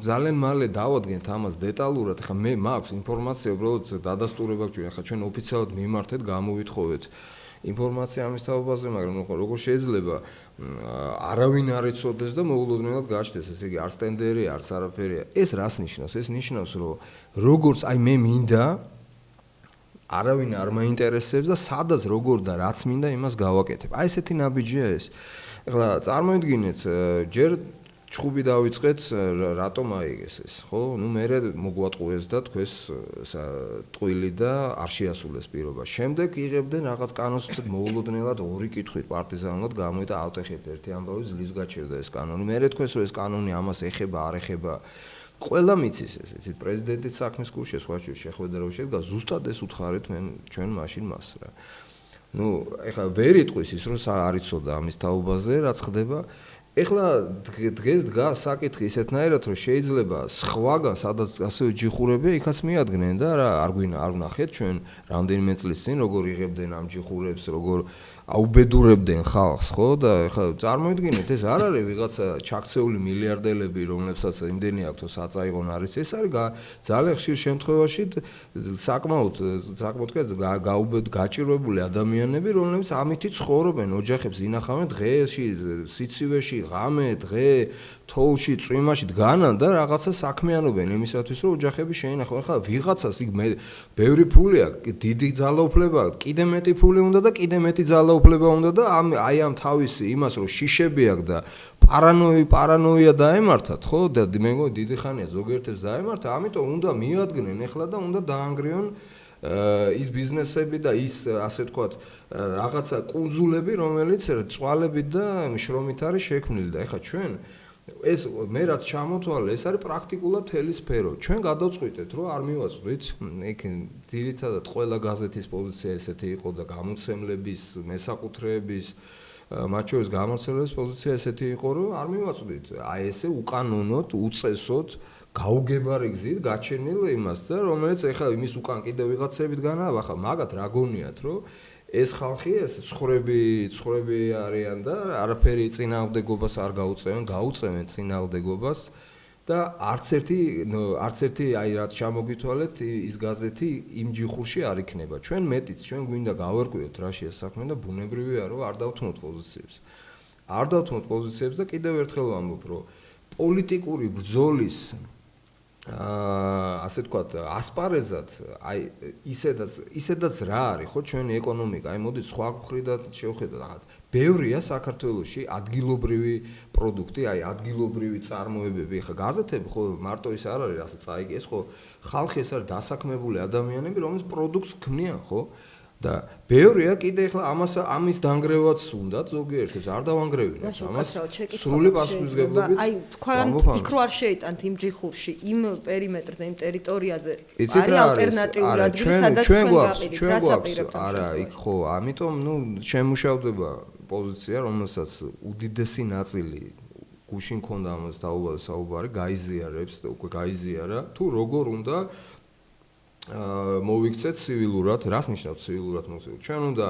S3: ძალიან მალე დავადგენთ ამას დეტალურად. ეხლა მე მაქვს ინფორმაცია, უბრალოდ დადასტურება გვჭირდა. ეხლა ჩვენ ოფიციალურად მიმართეთ, გამოვითხოვეთ ინფორმაცია ამის თაობაზე, მაგრამ როგორ შეიძლება არავინ არ იცოდეს და მოულოდნელად გაჩნდეს, ესე იგი არც ტენდერი, არც არაფერია. ეს რას ნიშნავს? ეს ნიშნავს, რომ როგორც აი მე მინდა არავინ არ მაინტერესებს და სადაც როგორ და რაც მინდა იმას გავაკეთებ. აი ესეთი ნაბიჯია ეს. ეხლა წარმოიდგინეთ, ჯერ ჩხუბი დავიწყეთ, რატომ აიგეს ეს, ხო? ნუ მე მოგვატყუეს და თქვენს ტყვილი და არ შეასრულეს პირობა. შემდეგ იღებდნენ რაღაც კანონს, მოულოდნელად ორი კითხვით პარტიზანულად გამოიტა ავტეხეთ ერთი ამბავი ძლივს გაჩერდა ეს კანონი. მე თქვენს რომ ეს კანონი ამას ეხება, არ ეხება. ყველა მიცის ეს, იცით, პრეზიდენტის საქმის კურსში სხვა შეხვედრა რო შედგა, ზუსტად ეს უთხარით ჩვენ მაშინ მას რა. ნუ ეხლა ვერ იტყვის ის რომ არ იცოდა ამის თაობაზე, რაც ხდება. ეხლა დღეს დგას საკითხი ისეთნაირად რომ შეიძლება სხვაგან სადაც ასევე ჯიხურებია, იქაც მიადგნენ და რა არ ვნახეთ ჩვენ რამდენიმე წლის წინ როგორ იღებდნენ ამ ჯიხურებს, როგორ აუბედურებდნენ ხალხს, ხო? და ეხლა წარმოიდგინეთ, ეს არ არის ვიღაცა ჩაქცეული მილიარდელები, რომლებსაც იმდენი აქვთ, საწაიღონ არის. ეს არის ძალიან ხშირ შემთხვევაში საკმაოდ გაჭირვებული ადამიანები, რომლებიც ამითი ცხოვრობენ, ოჯახებს ინახავენ დღეში, სიცივეში, ღამე, დღე, თოვლში, წვიმაში დგანან და რაღაცა საქმიანობენ იმისათვის, რომ ოჯახები შეინახონ. ახლა ვიღაცას იქ ბევრი ფული აქვს, დიდი ძალაუფლება აქვს, კიდე მეტი ფული უნდა და კიდე მეტი ძალაუფლება უნდა და აი ამ თავისი იმას რომ შიშები აქვს და პარანოია დაემართათ, ხო? და მე მგონი დიდი ხანია ზოგიერთებს დაემართა, ამიტომ უნდა მიადგნენ ახლა და უნდა დაანგრიონ ის ბიზნესები და ის ასე ვთქვათ რაღაცა კუნძულები, რომელიც წვალებით და შრომით არის შექმნილი და ახლა ჩვენ ეს მე რაც ჩამოთვალე, ეს არის პრაქტიკულად მთელი სფერო. ჩვენ გადავწყვიტეთ, რომ არ მივაწვდით, იქ ძირითადად ყველა გაზეთის პოზიცია ესეთი იყო და გამოცემლების, მესაკუთრეების, მათ შორის გამოცემლების პოზიცია ესეთი იყო, რომ არ მივაწვდით. აი ესე უკანონოდ, უწესოდ გაუგებარი გზით გაჩენილ იმას და რომელიც ეხლა იმის უკან კიდევ ვიღაცები დგანაა, ახლა მაგათ რა გონიათ, რომ ეს ხალხი ეს ცხრები არიან და არაფერი წინააღმდეგობას არ გაუწევენ წინააღმდეგობას და არც ერთი აი რაც ჩამოგითვალეთ ის გაზეთი იმ ჯიხურში არ იქნება. ჩვენ მეტიც ჩვენ გვინდა გავერკვიოთ რაშია საქმე და ბუნებრივია რომ არ დავთმოთ პოზიციებს და კიდევ ერთხელ ვამბობ რომ პოლიტიკური ბრძოლის ასე ვთქვათ, ასპარეზად, აი ისედაც რა არის, ხო, ჩვენი ეკონომიკა, აი მოდით სხვა მხრიდან შევხედოთ რაღაც. ბევრია საქართველოში ადგილობრივი პროდუქტი, აი ადგილობრივი წარმოებები, ხა გაზეთები ხო მარტო ის არ არის, ასე წაიგე, ეს ხო ხალხი ეს არის დასაქმებული ადამიანები, რომლის პროდუქტს ქმნიან, ხო? და ბევრია კიდე ახლა ამის დანგრევაც უნდათ ზოგიერთებს არ დავანგრევინოთ ამას სრული პასუხისმგებლობით
S2: აი თქვენ იქ რო არ შეიტანთ იმ ჯიხურში იმ პერიმეტრზე იმ ტერიტორიაზე არის ალტერნატიული ადგილი სადაც თქვენ გაყიდით
S3: არა იქ ხო ამიტომ ნუ შემუშავდება პოზიცია რომელსაც უდიდესი ნაწილი გუშინ ქონდა ამას საუბარი გაიზიარებს და უკვე გაიზიარა თუ როგორ უნდა მოვიქცეთ civilurad, რას ნიშნავს civilurad მოვიქცეთ? ჩვენ უნდა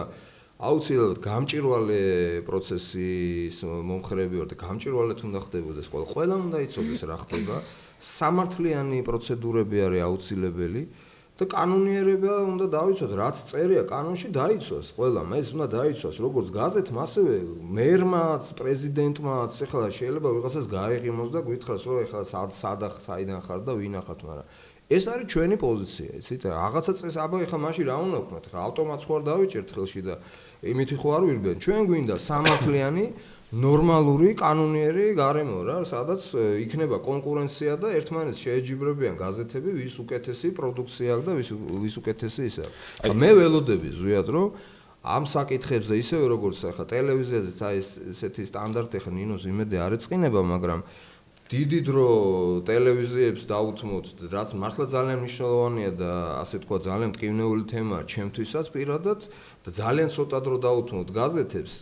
S3: აუცილებლად გამჭირვალე პროცესის მომხრეები ვართ და გამჭირვალედ უნდა ხდებოდეს ყველა უნდა იცოდეს რა ხდება. სამართლიანი პროცედურები არის აუცილებელი და კანონიერება უნდა დაიცვათ, რაც წერია კანონში დაიცვას ყველამ, ეს უნდა დაიცვას როგორც გაზეთმა, ასევე მერმაც, პრეზიდენტმაც, ეხლა შეიძლება ვიღაცას გაეღიმოს და გითხრას, რომ ეხლა საიდან ხარ და ვინ ახართ, მაგრამ ეს არის ჩვენი პოზიცია, იცით? რაღაცა წეს აბა ეხლა მაშინ რა უნდა ვქნათ? ეხლა ავტომატს ხო არ დავიჭერთ ხელში და იმითი ხო არ ვირბენ. ჩვენ გვინდა სამართლიანი, ნორმალური, კანონიერი გარემო რა, სადაც იქნება კონკურენცია და ერთმანეთს შეეჯიბრებიან გაზეთები, ვის უკეთესი პროდუქცია აქვს და ვის უკეთესი ისა. მე ველოდები ზუსტად რომ ამ საკითხებზე ისევე როგორც ეხლა ტელევიზიაზეც აი ესეთი სტანდარტი ეხლა ნინოს იმედი არ ეწყინება, მაგრამ დიდი დრო ტელევიზიებს დაუთმოთ, რაც მართლა ძალიან მნიშვნელოვანია და ასე თქვა ძალიან მტკივნეული თემაა ჩემთვისაც პირადად და ძალიან ცოტა დრო დაუთმოთ გაზეთებს,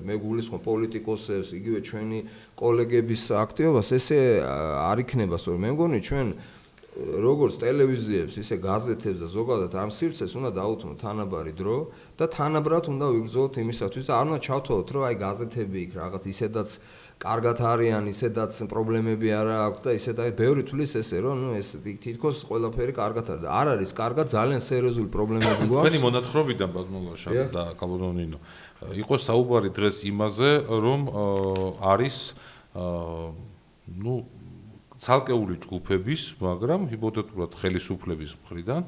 S3: მე გულისხმობ პოლიტიკოსებს, იგივე ჩვენი კოლეგების აქტივობას, ესე არ იქნება სწორედ. მე მგონი ჩვენ როგორც ტელევიზიებს, ისე გაზეთებს და ზოგადად ამ სივრცეს უნდა დაუთმოთ თანაბარი დრო და თანაბრად უნდა ვიგრძელოთ იმისათვის და არ უნდა ჩავთვალოთ, რომ აი გაზეთები იქ რაღაც ისედაც კარგად არიან, ისედაც პრობლემები არ აქვს და ისედაც ბევრი თulis ესე რომ ნუ ეს თითქოს ყველაფერი კარგად არის და არ არის კარგად, ძალიან სერიოზული პრობლემები გვაქვს.
S1: თქვენი მონათხრობიდან ბაზმოლაშა და კაბონონინო იყო საუბარი დღეს იმაზე, რომ არის ნუ ცალკეული ჯგუფების, მაგრამ ჰიპოთეტურად ხელისუფლების მხრიდან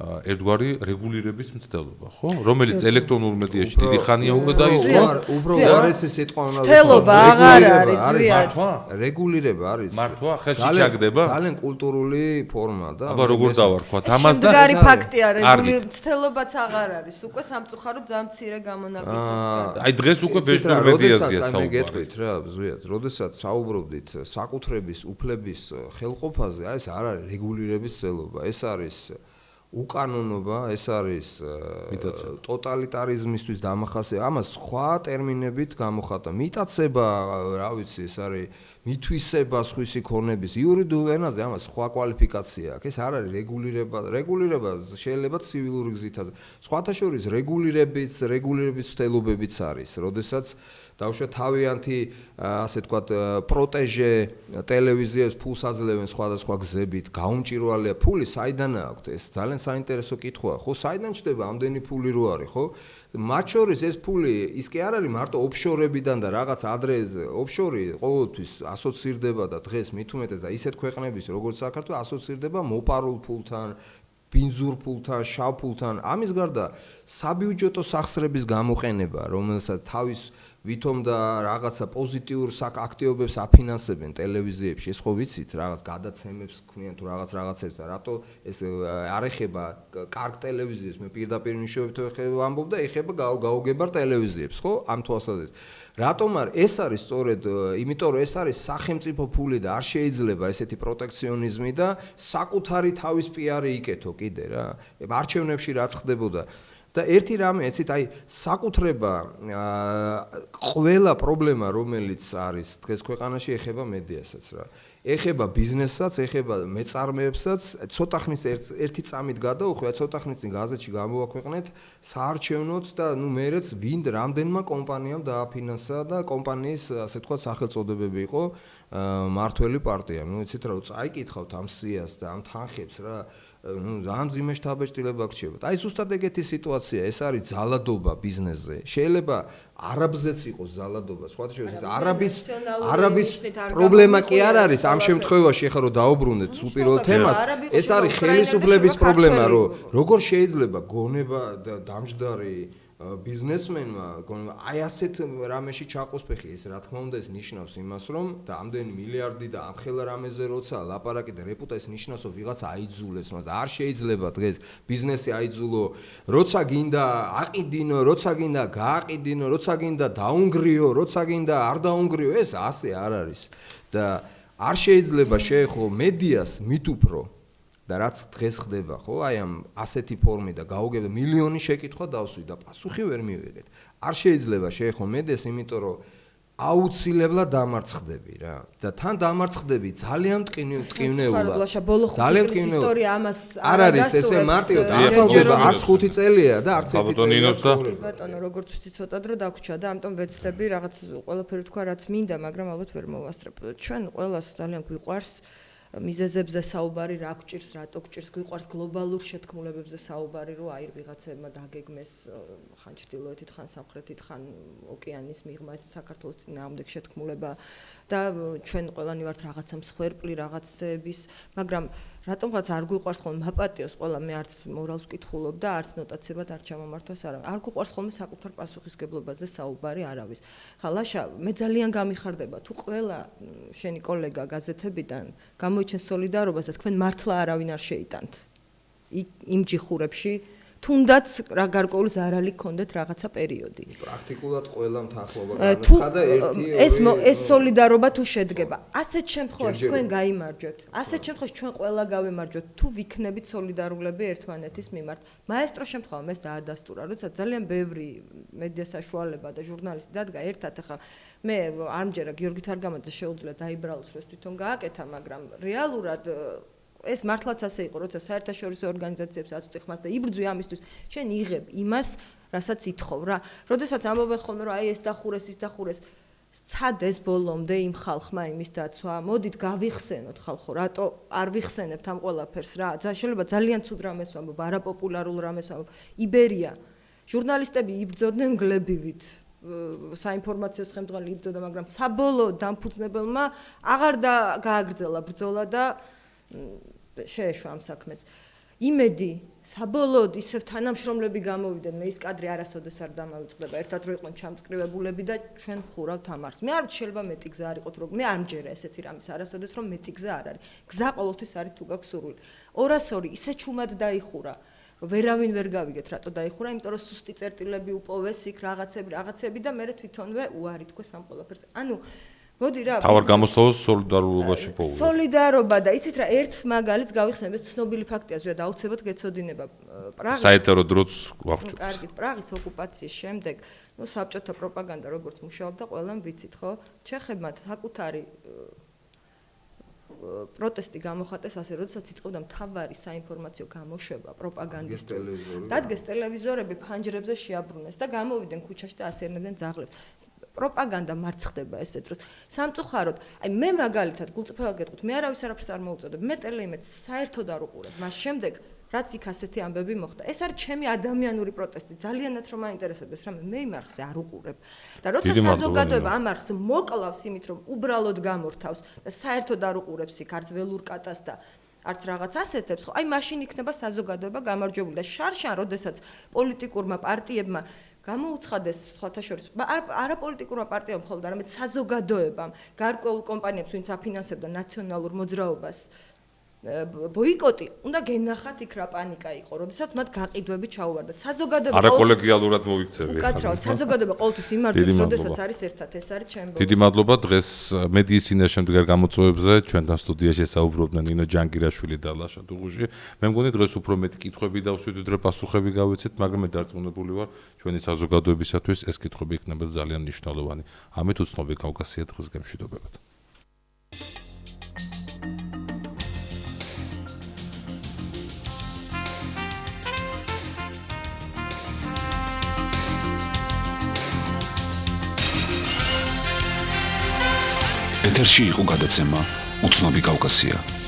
S1: ერთგვარი რეგულირების მცდელობა, ხო? რომელიც ელექტრონულ მედიაში დიდი ხანია უკვე დაიწყო.
S3: უფრო უარესი სიტყვა უნდა
S2: მცდელობა აღარ არის, ზვიად.
S3: რეგულირება არის.
S1: მართვა, ხელში ჩაგდება?
S3: ძალიან კულტურული ფორმა და
S1: აბა როგორ დავარქვათ ამას და
S2: შემდგარი ფაქტია, რეგულირება მცდელობაც აღარ არის. უკვე სამწუხაროდ ზამცირე გამონაკლისებს.
S1: აი დღეს უკვე ბეჭდურ მედიაზეა
S3: საუბარი.
S1: საუბარი.
S3: გეტყვით რა, ზვიად, როდესაც საუბრობდით საკუთრების უფლების ხელყოფაზე, ეს არ არის რეგულირების ცდელობა, ეს არის უკანონობა, ეს არის ტოტალიტარიზმისთვის დამახასიათებელი. ამას სხვა ტერმინებით გამოხატა. მიტაცება, რა ვიცი, ეს არის მითვისება სხვისი ქონების იურიდიულ ენაზე, ამას სხვა კვალიფიკაცია აქვს. ეს არ არის რეგულირება. რეგულირება შეიძლება ცივილური გზითაც. სხვათა შორის რეგულირების ცდელობებიც არის, როდესაც დავუშვათ თავიანთი ასე თქვათ პროტეჟე ტელევიზიებს ფულს აძლევენ სხვადასხვა გზებით, გაუმჭირვალეა ფული საიდან აქვს ეს ძალიან საინტერესო კითხვაა, ხო, საიდან ჩდება ამდენი ფული რო არის, ხო? მათ შორის ეს ფული ის კი არ არის მარტო ოფშორებიდან და რაღაც ადრესზე, ოფშორი ყოველთვის ასოცირდება და დღეს მით უმეტეს და ისეთ ქვეყნების როგორც საქართველო ასოცირდება მოპარულ ფულთან, ბინძურ ფულთან, შავ ფულთან. ამის გარდა საბიუჯეტო სახსრების გამოყენება, რომელსაც თავის ვითომ და რაღაცა პოზიტიურ აქტივობებს აფინანსებენ ტელევიზიებში, ეს ხო ვიცით, რაღაც გადაცემებს ქმნიან თუ რაღაცებს და რატო ეს არ ეხება კარგ ტელევიზიებს, მე პირდაპირ მნიშვნელობით ვამბობ და ეხება გაუგებარ ტელევიზიებს, ხო? ამ თვალსაზრისით. რატომ არ ეს არის სწორედ, იმიტომ რომ ეს არის სახელმწიფო ფული და არ შეიძლება ესეთი პროტექციონიზმი და საკუთარი თავის პიარი იკეთო კიდე რა. არჩევნებში რაც ხდებოდა და ერთი რამე, ეცით, აი საკუთრება ყველა პრობლემა, რომელიც არის დღეს ქვეყანაში ეხება მედიასაც რა. ეხება ბიზნესსაც, ეხება მეწარმეებსაც, ცოტა ხნის ერთი წამით გადაუხვია, ცოტა ხნის წინ გაზეთში გამოვაქვეყნეთ საარჩევნოდ და ნუ მერეც ვინ რამდენმა კომპანიამ დააფინანსა და კომპანიის ასე თქვა სახელწოდებები იყო მართველი პარტია. ნუ იცით რა, წაიკითხავთ ამ სიას და ამ თანხებს რა. ნუ ძალიან ძიმე შთაბეჭდილება გრჩებათ. აი ზუსტად ეგეთი სიტუაცია, ეს არის ძალადობა ბიზნესზე. შეიძლება არაბზეც იყოს ძალადობა, სხვათა შორის არაბის პრობლემა კი არ არის ამ შემთხვევაში, ეხლა რომ დაუბრუნდეთ უპირველო თემას, ეს არის ხელისუფლების პრობლემა, რომ როგორ შეიძლება გონება და დამჯდარი ბიზნესმენმა აი ასეთ რამეში ჩაყოს ფეხი, ეს რა თქმა უნდა ეს ნიშნავს იმას, რომ და ამდენი მილიარდი და ამხელა რამეზე როცა ლაპარაკი და რეპუტაცია ნიშნავს, რომ ვიღაც აიძულებს, მაგრამ არ შეიძლება დღეს ბიზნესი აიძულო, როცა გინდა აყიდინო, როცა გინდა გააყიდინო, როცა გინდა დაუნგრიო, როცა გინდა არ დაუნგრიო, ეს ასე არ არის და არ შეიძლება შეეხო მედიას მით უფრო და რაც დღეს ხდება, ხო, აი ამ ასეთი ფორმით და გაუგებდა მილიონი შეკითხვა დავსვი და პასუხი ვერ მივიღეთ. არ შეიძლება შეეხო მედიას, იმიტომ რომ აუცილებლად დამარცხდები რა. და თან დამარცხდები ძალიან მტკივნეულად.
S2: ძალიან მტკივნეულად ისტორია ამას
S3: არ არის ესე მარტივად აღწევდება არც 5 წელია და არც 1 წელია.
S2: ბატონო, როგორც ვთქვი, ცოტა დრო დაგვრჩა და ამიტომ ვეცდები რაღაც ყველაფერი თქვა რაც მინდა, მაგრამ ალბათ ვერ მოვასწრებ. ჩვენ ყველას ძალიან გვიყვარს მიზეზებზე საუბარი, რა გვჭირს, რატო გვჭირს, გვიყვარს გლობალურ შეთქმულებებზე საუბარი, რომ აი ვიღაცებმა დაგეგმეს ხან ჩრდილოეთით, ხან სამხრეთით, ხან ოკეანის მიღმა საქართველოს წინააღმდეგ შეთქმულება და ჩვენ ყველანი ვართ რაღაცა მსხვერპლი რაღაცების, მაგრამ რატომღაც არ გვიყვარს ხოლმე მაპატიოს ყველა, მე არც მორალს ვკითხულობ და არც ნოტაციებად არ ჩამომართვას არ გვიყვარს ხოლმე საკუთარ პასუხისგებლობაზე საუბარი არავის. ხა ლაშა, მე ძალიან გამიხარდება თუ ყველა შენი კოლეგა გაზეთებიდან გამოიჩენს სოლიდარობას და თქვენ მართლა არავინ არ შეიტანთ იმ ჯიხურებში, თუნდაც რა გარკვეული ზარალი გქონდეთ რაღაცა პერიოდი.
S3: პრაქტიკულად ყველა მთახლობა განაცხადა
S2: ეს სოლიდარობა თუ შედგება, ასეთ შემთხვევაში თქვენ გაიმარჯვებთ. ასეთ შემთხვევაში ჩვენ ყველა გავემარჯვებთ თუ ვიქნებით სოლიდარულები ერთმანეთის მიმართ. მაესტრო შემთხვევა ეს დაადასტურა, როცა ძალიან ბევრი მედია საშუალება და ჟურნალისტი დადგა ერთად, ახლა მე არ მჯერა გიორგი თარგამაძე შეუძლია დაიბრალოს, რომ თვითონ გააკეთა, მაგრამ რეალურად ეს მართლაც ასე იყო, როცა საერთაშორისო ორგანიზაციებს აწვდი ხმას და იბრძვი ამისთვის, შენ იღებ იმას, რასაც ითხოვ რა. როდესაც ამბობენ ხოლმე, რომ აი ეს დახურეს, ის დახურეს, ცადეს ბოლომდე იმ ხალხმა იმის დაცვა. მოდით გავიხსენოთ ხალხო, რატო არ ვიხსენებთ ამ ყველაფერს რა? შეიძლება ძალიან ცუდ რამეს ვამბობ, არაპოპულარულ რამეს ვამბობ. იბერია ჟურნალისტები იბრძოდნენ გლებივით. საინფორმაციო ხელმძღვანელი იბრძოდა, მაგრამ საბოლოოდ დამფუძნებელმა აღარ გააგრძელა ბრძოლა და შეეშვა ამ საქმეს. იმედი საბოლოოდ ისევ თანამშრომლები გამოვიდნენ, მე ის კადრი არასოდეს არ დამავიწყდება, ერთად რო იყვნენ ჩამწკრივებულები და ჩვენ ვხურავთ ამ არხს. მე არ ვიცი, შეიძლება მეტი გზა არ იყოთ, მე არ მჯერა ესეთი რამის არასოდეს, რომ მეტი გზა არ არის. გზა ყოველთვის არის თუ გაქვს სურვილი. 202 ისე ჩუმად დაიხურა, რომ ვერავინ ვერ გავიგეთ, რატო დაიხურა, იმიტომ რომ სუსტი წერტილები უპოვეს იქ რაღაცები და მე თვითონვე უარი თქვეს ამ ყველაფერს. ანუ მოდი რა
S1: თავარ გამოსწავლოს სოლიდარობაში პოულობ.
S2: სოლიდარობა და იცით რა ერთ მაგალითს გავიხსენებ, ეს ცნობილი ფაქტია, ზუსტად აუცილებლად გეცოდინება. პრაღის
S1: საერთო დროც ვახშობს.
S2: კარგი, პრაღის ოკუპაციის შემდეგ, საბჭოთა პროპაგანდა როგორც მუშაობდა, ყველამ ვიცით, ხო? ჩეხებმა საკუთარი პროტესტი გამოხატეს ასე, როდესაც იწყებდა მთავარი საინფორმაციო გამოშვება პროპაგანდისტული. დადგეს ტელევიზორები, ფანჯრებზე შეაბრუნეს და გამოვიდნენ ქუჩაში და ასერნებდნენ ძაღლებს. პროპაგანდა მარცხდება ესეთ დროს. სამწუხაროდ, აი მე მაგალითად გულწრფელად გეტყვით, მე არავის არაფერს არ მოუწოდებ. მე ტელეიმედს საერთოდ არ უყურებ. მას შემდეგ რაც იქ ასეთი ამბები მოხდა. ეს არის ჩემი ადამიანური პროტესტი. ძალიანაც რომ მაინტერესებდეს, რამე მე იმ არხზე არ უყურებ. და როცა საზოგადოება ამ არხს მოკლავს იმით, რომ უბრალოდ გამორთავს და საერთოდ არ უყურებს იქ არც ველურ კატას და არც რაღაც ასეთებს, ხო? აი მაშინ იქნება საზოგადოება გამარჯვებული და შარშან, როდესაც პოლიტიკურმა პარტიებმა გამოუცხადეს სხვათა შორის არაპოლიტიკურმა პარტიამ მხოლოდ არამედ საზოგადოებამ, გარკვეულ კომპანიებს, ვინც აფინანსებდა ნაციონალურ მოძრაობას, ბოიკოტი, უნდა გენახათ იქ რა პანიკა იყო, როდესაც მათ გაყიდვები ჩაუვარდათ. საზოგადოება
S1: არაკოლეგიალურად მოიქცევი.
S2: უკაცრავად, საზოგადოება ყოველთვის იმართებს, როდესაც არის ერთად, ეს არის ჩემი.
S1: დიდი მადლობა დღეს მედიის წინაშე შემდგარ გამოწვევებზე ჩვენთან სტუდიაში საუბრობდნენ ნინო ჯანგირაშვილი და ლაშა დუღუჟი. მე მგონი დღეს უფრო მეტი კითხვები დავსვიდრე, პასუხები გავეცეთ, მაგრამ მე დარწმუნებული ვარ, ჩვენი საზოგადოებისათვის ეს კითხვები იქნება ძალიან მნიშვნელოვანი. ამით უცნობი კავკასია დღეს გემშვიდობებათ.
S7: ეთერში იყო გადაცემა უცნობი კავკასია.